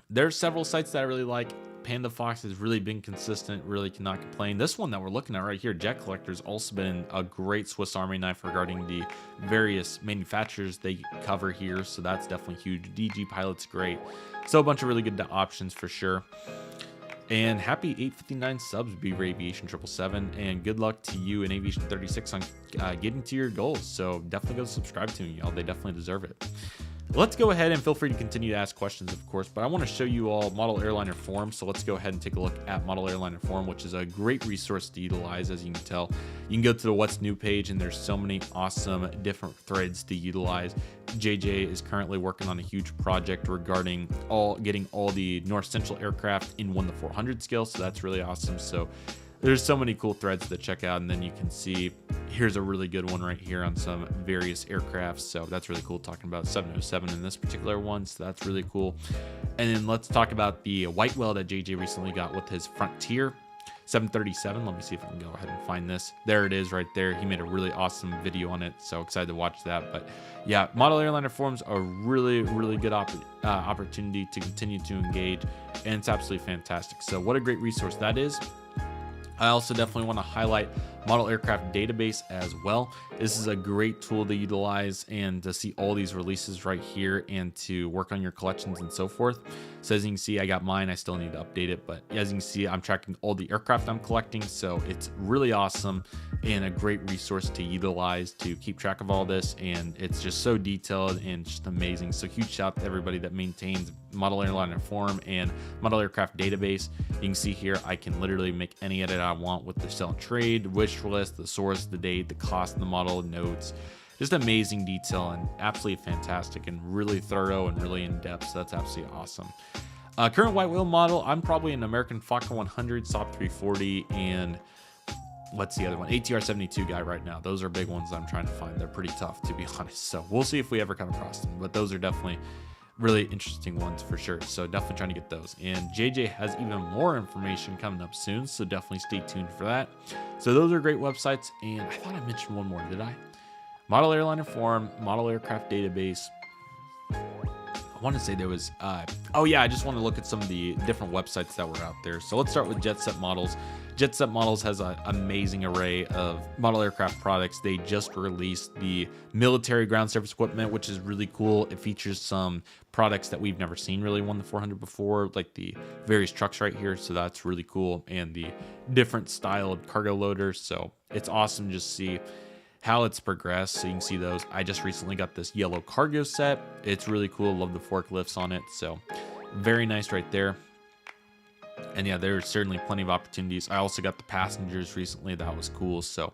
There's several sites that I really like. Panda Fox has really been consistent, really cannot complain. This one that we're looking at right here, Jet Collector's also been a great Swiss Army knife regarding the various manufacturers they cover here, so that's definitely huge. DG Pilot's great. So a bunch of really good options for sure. And happy 859 subs, Beaver Aviation 777, and good luck to you and Aviation 36 on getting to your goals. So definitely go subscribe to me, y'all. They definitely deserve it. Let's go ahead and feel free to continue to ask questions, of course, but I want to show you all Model Airliner Forum. So let's go ahead and take a look at Model Airliner Forum, which is a great resource to utilize. As you can tell, you can go to the What's New page, and there's so many awesome different threads to utilize. JJ is currently working on a huge project regarding getting all the North Central aircraft in 1:400 scale, so that's really awesome. So there's so many cool threads to check out, and then you can see here's a really good one right here on some various aircrafts. So that's really cool, talking about 707 in this particular one, so that's really cool. And then let's talk about the white whale that JJ recently got with his Frontier 737. Let me see if I can go ahead and find this. There it is right there. He made a really awesome video on it, so excited to watch that. But yeah, Model Airliner Forums are really good opportunity to continue to engage, and it's absolutely fantastic. So what a great resource that is. I also definitely want to highlight Model Aircraft Database as well. This is a great tool to utilize and to see all these releases right here and to work on your collections and so forth. So as you can see, I got mine. I still need to update it, but as you can see, I'm tracking all the aircraft I'm collecting. So it's really awesome and a great resource to utilize to keep track of all this. And it's just so detailed and just amazing. So huge shout out to everybody that maintains Model Airliner Forum and Model Aircraft Database. You can see here, I can literally make any edit I want with the sell and trade, wish list, the source, the date, the cost of the model, notes. Just amazing detail and absolutely fantastic and really thorough and really in depth. So that's absolutely awesome. Current white whale model, I'm probably an American Fokker 100, SOP 340, and what's the other one? ATR 72 guy right now. Those are big ones I'm trying to find. They're pretty tough, to be honest. So we'll see if we ever come across them, but those are definitely really interesting ones for sure. So definitely trying to get those. And JJ has even more information coming up soon, so definitely stay tuned for that. So those are great websites. And I thought I mentioned one more, did I? Model Airliner Forum, Model Aircraft Database. I want to say there was, oh yeah, I just want to look at some of the different websites that were out there. So let's start with Jet Set Models. Jet Set Models has an amazing array of model aircraft products. They just released the military ground service equipment, which is really cool. It features some products that we've never seen really on the 400 before, like the various trucks right here. So that's really cool. And the different styled cargo loaders. So it's awesome to just see how it's progressed. So you can see those. I just recently got this yellow cargo set. It's really cool. Love the forklifts on it. So very nice right there. And yeah, there's certainly plenty of opportunities. I also got the passengers recently. That was cool. So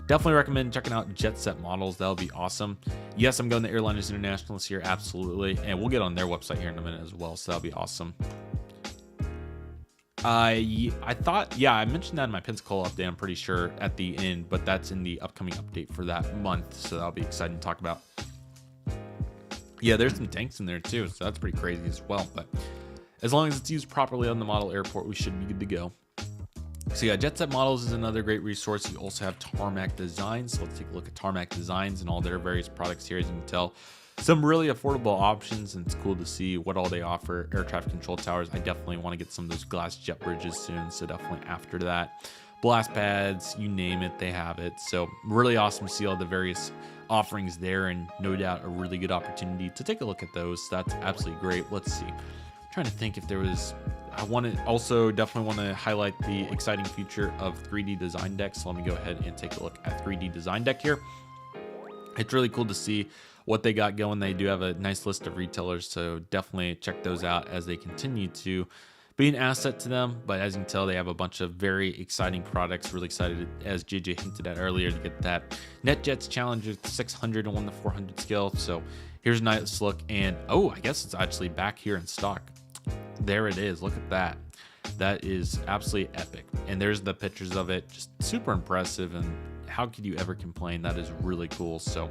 definitely recommend checking out Jet Set Models. That'll be awesome. Yes, I'm going to Airliners International this year. Absolutely. And we'll get on their website here in a minute as well. So that'll be awesome. I thought, yeah, I mentioned that in my Pensacola update, I'm pretty sure at the end, but that's in the upcoming update for that month. So that'll be exciting to talk about. Yeah, there's some tanks in there too. So that's pretty crazy as well. But as long as it's used properly on the model airport, we should be good to go. So yeah, Jet Set Models is another great resource. You also have Tarmac Designs. So let's take a look at Tarmac Designs and all their various products here. As you can tell, some really affordable options, and it's cool to see what all they offer. Air traffic control towers. I definitely want to get some of those glass jet bridges soon. So definitely after that, blast pads, you name it, they have it. So really awesome to see all the various offerings there, and no doubt a really good opportunity to take a look at those. So that's absolutely great. Let's see. trying to think if there was, I want to also definitely want to highlight the exciting feature of 3D design deck. So let me go ahead and take a look at 3D design deck here. It's really cool to see what they got going. They do have a nice list of retailers, so definitely check those out as they continue to be an asset to them. But as you can tell, they have a bunch of very exciting products. Really excited, as JJ hinted at earlier, to get that NetJets Challenger 600 and 1/400 scale. So here's a nice look, and oh, I guess it's actually back here in stock. There it is. Look at that. That is absolutely epic. And there's the pictures of it. Just super impressive. And how could you ever complain? That is really cool. So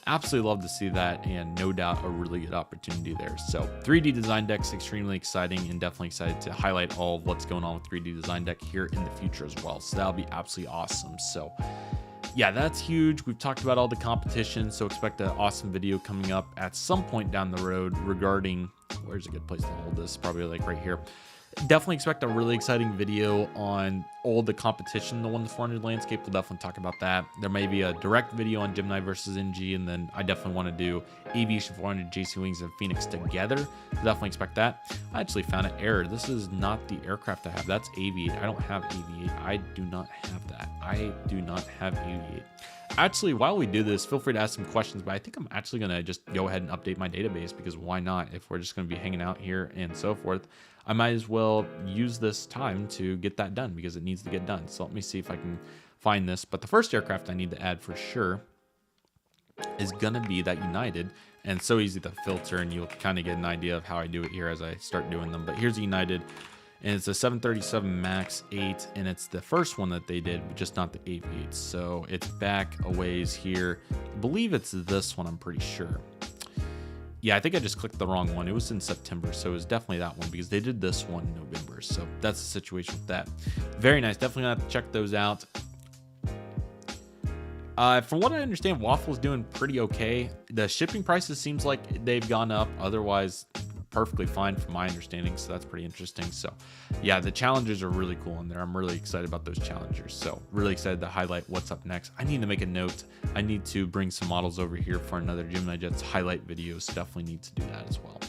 absolutely love to see that, and no doubt a really good opportunity there. So 3D design deck's extremely exciting, and definitely excited to highlight all of what's going on with 3D design deck here in the future as well. So that'll be absolutely awesome. So yeah, that's huge. We've talked about all the competition, so expect an awesome video coming up at some point down the road regarding, where's a good place to hold this? Probably like right here. Definitely expect a really exciting video on all the competition in the 1-400 landscape. We'll definitely talk about that. There may be a direct video on Gemini versus NG, and then I definitely want to do Aviation 400, JC Wings, and Phoenix together. So definitely expect that. I actually found an error. This is not the aircraft I have. That's Aviate. I don't have Aviate. I do not have that. I do not have Aviate. Actually, while we do this, feel free to ask some questions, but I think I'm actually going to just go ahead and update my database, because why not? If we're just going to be hanging out here and so forth, I might as well use this time to get that done, because it needs to get done. So let me see if I can find this. But the first aircraft I need to add for sure is going to be that United. And it's so easy to filter, and you'll kind of get an idea of how I do it here as I start doing them. But here's United, and it's a 737 MAX 8, and it's the first one that they did, but just not the Aviate. So it's back a ways here. I believe it's this one, I'm pretty sure. Yeah, I think I just clicked the wrong one. It was in September, so it was definitely that one, because they did this one in November. So that's the situation with that. Very nice. Definitely gonna have to check those out. From what I understand, Waffle's doing pretty okay. The shipping prices seems like they've gone up. Otherwise, perfectly fine from my understanding. So that's pretty interesting. So yeah, the Challengers are really cool in there. I'm really excited about those Challengers. So really excited to highlight what's up next. I need to make a note. I need to bring some models over here for another GeminiJets highlight video. So definitely need to do that as well.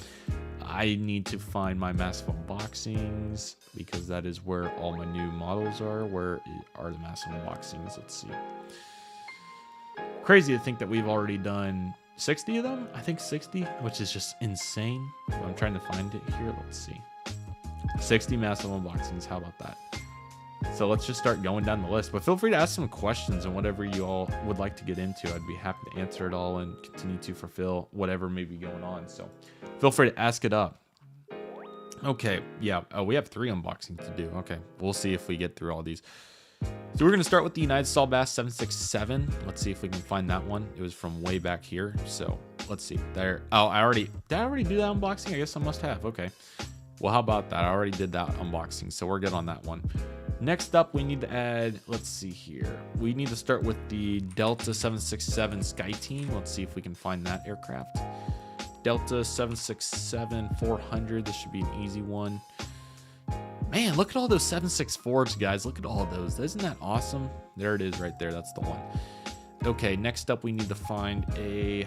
I need to find my massive unboxings, because that is where all my new models are. Where are the massive unboxings? Let's see. Crazy to think that we've already done 60 of them. I think 60, which is just insane. I'm trying to find it here. Let's see. 60 massive unboxings. How about that? So let's just start going down the list. But feel free to ask some questions and whatever you all would like to get into. I'd be happy to answer it all and continue to fulfill whatever may be going on. So feel free to ask it up. Okay, yeah. Oh, we have 3 unboxings to do. Okay, we'll see if we get through all these. So we're going to start with the United Stall Bass 767. Let's see if we can find that one. It was from way back here. So let's see there. Oh, did I already do that unboxing? I guess I must have. Okay. Well, how about that? I already did that unboxing, so we're good on that one. Next up, we need to add, let's see here. We need to start with the Delta 767 Sky Team. Let's see if we can find that aircraft. Delta 767-400. This should be an easy one. Man, look at all those 764s, guys. Look at all of those. Isn't that awesome? There it is right there. That's the one. Okay, next up we need to find a...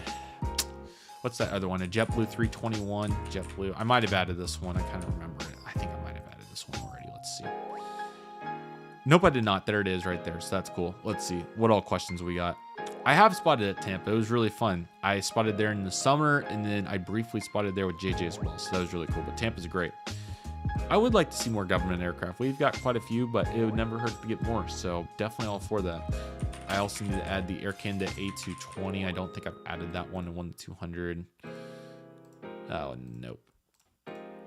What's that other one? A JetBlue 321. JetBlue. I might have added this one. I kind of remember it. I think I might have added this one already. Let's see. Nope, I did not. There it is right there. So that's cool. Let's see. What all questions we got? I have spotted at Tampa. It was really fun. I spotted there in the summer, and then I briefly spotted there with JJ as well. So that was really cool. But Tampa's great. I would like to see more government aircraft. We've got quite a few, but it would never hurt to get more. So definitely all for that. I also need to add the Air Canada A220. I don't think I've added that one in 1-200. Oh, nope.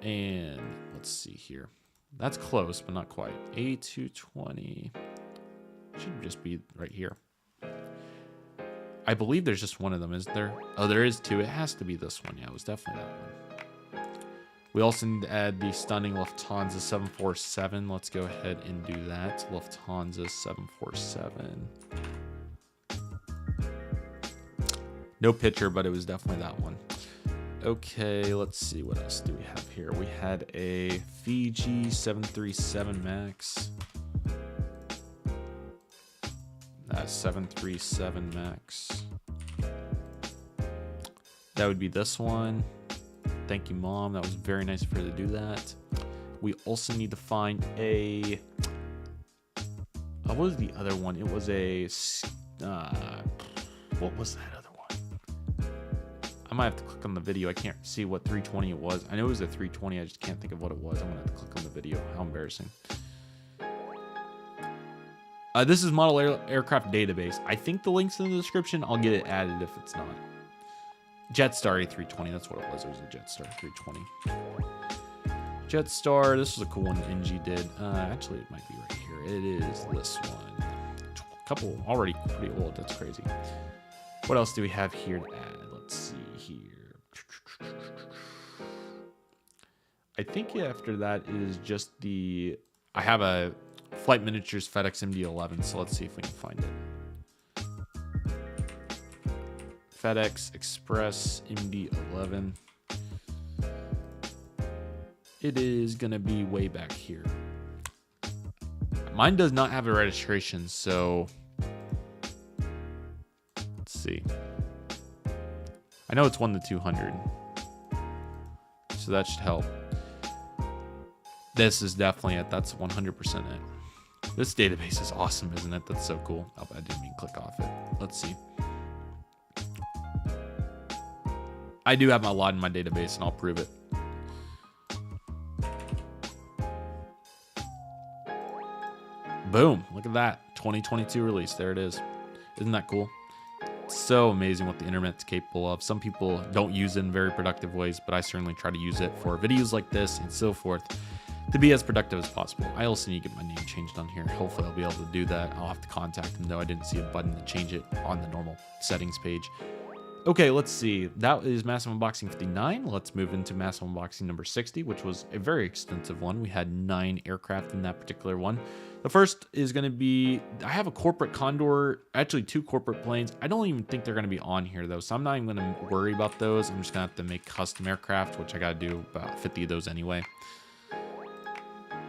And let's see here. That's close, but not quite. A220 should just be right here. I believe there's just one of them, isn't there? Oh, there is 2. It has to be this one. Yeah, it was definitely that one. We also need to add the stunning Lufthansa 747. Let's go ahead and do that. Lufthansa 747. No picture, but it was definitely that one. Okay, let's see. What else do we have here? We had a Fiji 737 MAX. 737 MAX. That would be this one. Thank you, Mom. That was very nice for her to do that. We also need to find a... what was the other one? It was a... what was that other one? I might have to click on the video. I can't see what 320 it was. I know it was a 320. I just can't think of what it was. I'm going to have to click on the video. How embarrassing. This is Model Aircraft Database. I think the link's in the description. I'll get it added if it's not. Jetstar A320. That's what it was. It was a Jetstar 320. Jetstar. This was a cool one NG did. Actually, it might be right here. It is this one. A couple already pretty old. That's crazy. What else do we have here to add? Let's see here. I think after that is just the... I have a Flight Miniatures FedEx MD-11, so let's see if we can find it. FedEx Express MD-11. It is going to be way back here. Mine does not have a registration, so let's see. I know it's 1 to 200, so that should help. This is definitely it. That's 100% it. This database is awesome, isn't it? That's so cool. Oh, I didn't mean click off it. Let's see. I do have a lot in my database, and I'll prove it. Boom. Look at that. 2022 release. There it is. Isn't that cool? It's so amazing what the internet's capable of. Some people don't use it in very productive ways, but I certainly try to use it for videos like this and so forth to be as productive as possible. I also need to get my name changed on here. Hopefully I'll be able to do that. I'll have to contact him, though I didn't see a button to change it on the normal settings page. Okay, let's see. That is Massive Unboxing 59. Let's move into Massive Unboxing number 60, which was a very extensive one. We had 9 aircraft in that particular one. The first is going to be, I have a corporate Condor, actually 2 corporate planes. I don't even think they're going to be on here, though, so I'm not even going to worry about those. I'm just going to have to make custom aircraft, which I got to do about 50 of those anyway.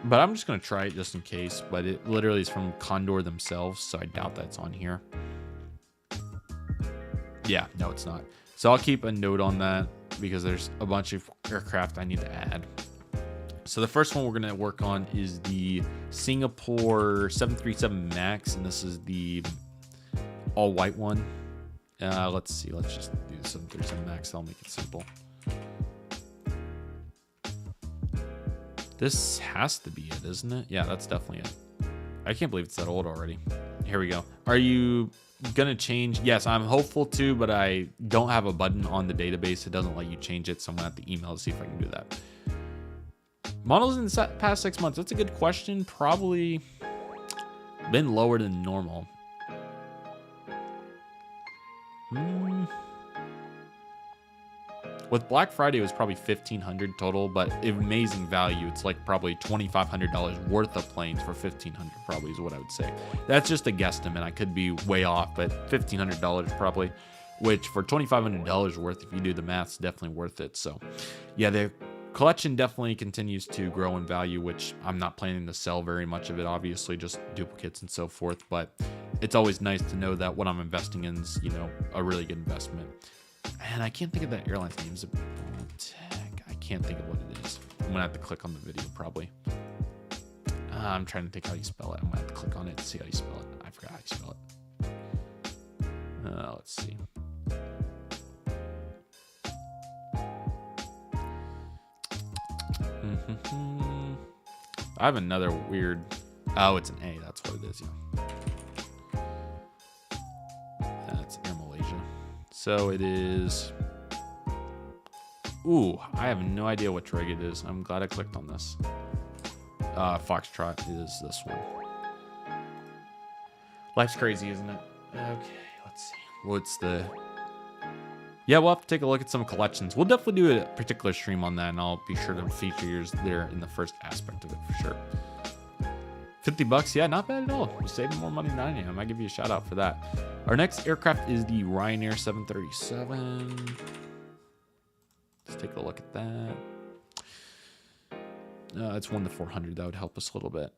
But I'm just going to try it just in case, but it literally is from Condor themselves, so I doubt that's on here. Yeah, no, it's not. So I'll keep a note on that because there's a bunch of aircraft I need to add. So the first one we're going to work on is the Singapore 737 MAX, and this is the all-white one. Let's see. Let's just do the 737 MAX. That'll make it simple. This has to be it, isn't it? Yeah, that's definitely it. I can't believe it's that old already. Here we go. Are you gonna change? Yes, I'm hopeful to, but I don't have a button on the database. It doesn't let you change it, so I'm gonna have to email to see if I can do that. Models in the past 6 months. That's a good question. Probably been lower than normal. With Black Friday, it was probably $1,500 total, but amazing value. It's like probably $2,500 worth of planes for $1,500 probably is what I would say. That's just a guesstimate. I could be way off, but $1,500 probably, which for $2,500 worth, if you do the math, is definitely worth it. So yeah, the collection definitely continues to grow in value, which I'm not planning to sell very much of it, obviously, just duplicates and so forth. But it's always nice to know that what I'm investing in is, you know, a really good investment. And I can't think of that airline's name. Is it Baltic? I can't think of what it is. I'm going to have to click on the video probably. I'm trying to think how you spell it. I'm going to have to click on it to see how you spell it. I forgot how you spell it. Let's see. I have another weird... Oh, it's an A. That's what it is, yeah. That's Air Malaysia. So it is... Ooh, I have no idea what rig it is. I'm glad I clicked on this. Foxtrot is this one. Life's crazy, isn't it? Okay, let's see. What's the... Yeah, we'll have to take a look at some collections. We'll definitely do a particular stream on that, and I'll be sure to feature yours there in the first aspect of it for sure. $50, yeah, not bad at all. You're saving more money than I am. I might give you a shout out for that. Our next aircraft is the Ryanair 737. Let's take a look at that. It's 1 to 400. That would help us a little bit.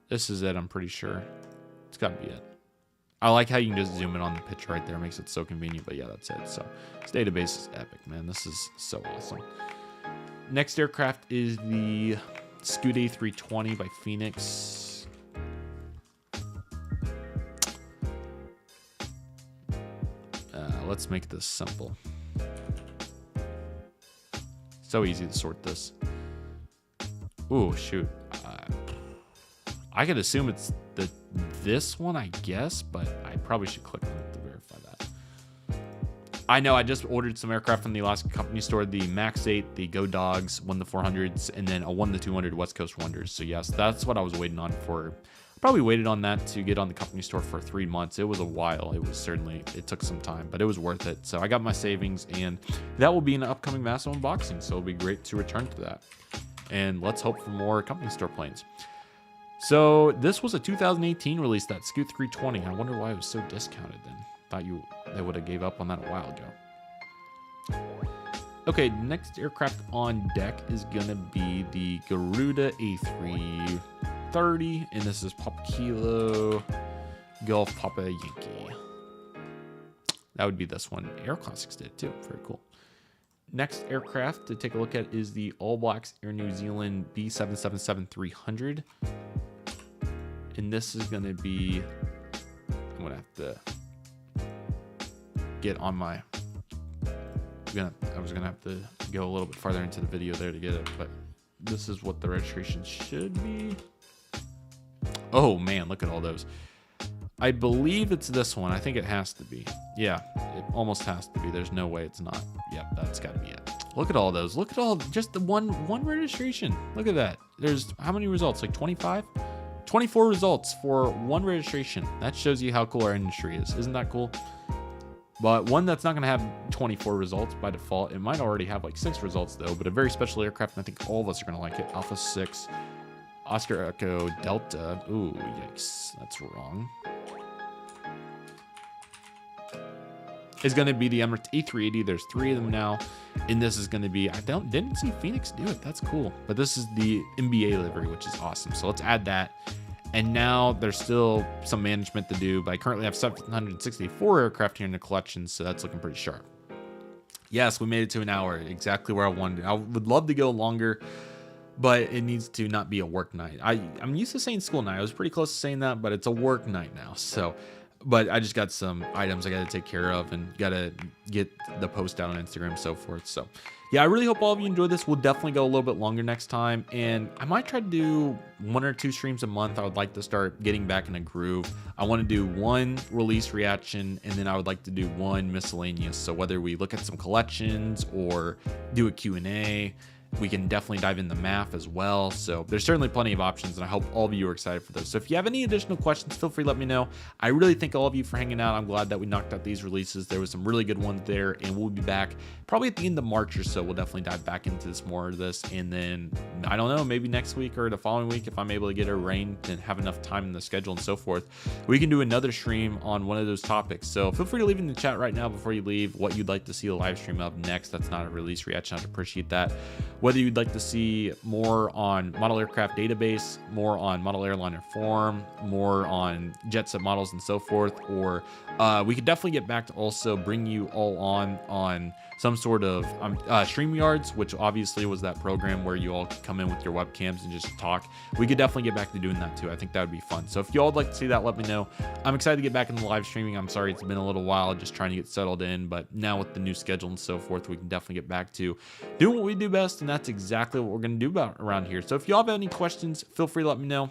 This is it, I'm pretty sure. It's got to be it. I like how you can just zoom in on the picture right there. It makes it so convenient. But yeah, that's it. So this database is epic, man. This is so awesome. Next aircraft is the Scoot A320 by Phoenix. Let's make this simple. So easy to sort this. Ooh, shoot. I could assume it's this one, I guess, but I probably should click on it to verify that. I know I just ordered some aircraft from the Alaska company store, the Max 8, the Go Dogs, one of the 400s, and then a 1 to 200 West Coast Wonders. So yes, that's what I was waiting on for. Probably waited on that to get on the company store for 3 months. It was a while. It took some time, but it was worth it. So I got my savings, and that will be an upcoming massive unboxing. So it'll be great to return to that. And let's hope for more company store planes. So this was a 2018 release, that Scoot 320. I wonder why it was so discounted then. Thought they would have gave up on that a while ago. Okay, next aircraft on deck is gonna be the Garuda A330, and this is Papa Kilo Golf Papa Yankee. That would be this one. Air Classics did too. Very cool. Next aircraft to take a look at is the All Blacks Air New Zealand B777-300. And this is going to be, I'm going to have to get on my, I was going to have to go a little bit farther into the video there to get it, but this is what the registration should be. Oh man, look at all those. I believe it's this one. I think it has to be. Yeah, it almost has to be. There's no way it's not. Yep, that's got to be it. Look at all those. Look at all, just the one registration. Look at that. There's how many results? Like 25? 24 results for one registration. That shows you how cool our industry is. Isn't that cool? But one that's not going to have 24 results by default. It might already have like 6 results though, but a very special aircraft, and I think all of us are going to like it. Alpha 6, Oscar Echo Delta. Ooh, yikes. That's wrong. Is going to be the Emirates A380. There's 3 of them now, and this is going to be, didn't see Phoenix do it. That's cool. But this is the NBA livery, which is awesome. So let's add that. And now there's still some management to do, but I currently have 764 aircraft here in the collection, so that's looking pretty sharp. Yes, we made it to an hour, exactly where I wanted. I would love to go longer, but it needs to not be a work night. I'm used to saying school night. I was pretty close to saying that, but it's a work night now. So, but I just got some items I got to take care of and got to get the post out on Instagram and so forth. So yeah, I really hope all of you enjoyed this. We'll definitely go a little bit longer next time, and I might try to do 1 or 2 streams a month. I would like to start getting back in a groove. I want to do 1 release reaction, and then I would like to do 1 miscellaneous. So whether we look at some collections or do a Q&A, we can definitely dive into math as well. So there's certainly plenty of options, and I hope all of you are excited for those. So if you have any additional questions, feel free to let me know. I really thank all of you for hanging out. I'm glad that we knocked out these releases. There was some really good ones there, and we'll be back probably at the end of March or so. We'll definitely dive back into this more of this, and then I don't know, maybe next week or the following week, if I'm able to get a rain and have enough time in the schedule and so forth, we can do another stream on one of those topics. So feel free to leave in the chat right now before you leave what you'd like to see a live stream of next. That's not a release reaction. I'd appreciate that. Whether you'd like to see more on model aircraft database, more on model airliner form, more on jet set models and so forth, or we could definitely get back to also bring you all on some sort of StreamYards, which obviously was that program where you all could come in with your webcams and just talk. We could definitely get back to doing that too. I think that would be fun. So if you all would like to see that, let me know. I'm excited to get back into live streaming. I'm sorry it's been a little while just trying to get settled in, but now with the new schedule and so forth, we can definitely get back to doing what we do best, and that's exactly what we're going to do around here. So if you all have any questions, feel free to let me know.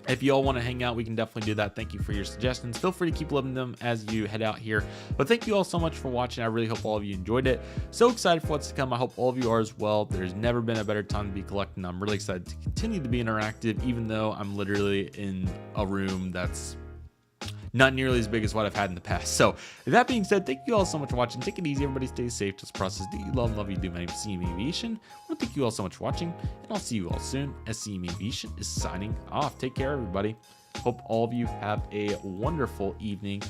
If you all want to hang out, we can definitely do that. Thank you for your suggestions. Feel free to keep loving them as you head out here. But thank you all so much for watching. I really hope all of you enjoyed it. So excited for what's to come. I hope all of you are as well. There's never been a better time to be collecting. I'm really excited to continue to be interactive, even though I'm literally in a room that's not nearly as big as what I've had in the past. So that being said, thank you all so much for watching. Take it easy. Everybody stay safe. Just process that you love and love you do. My name is CM Aviation. Well, thank you all so much for watching, and I'll see you all soon as CM Aviation is signing off. Take care, everybody. Hope all of you have a wonderful evening.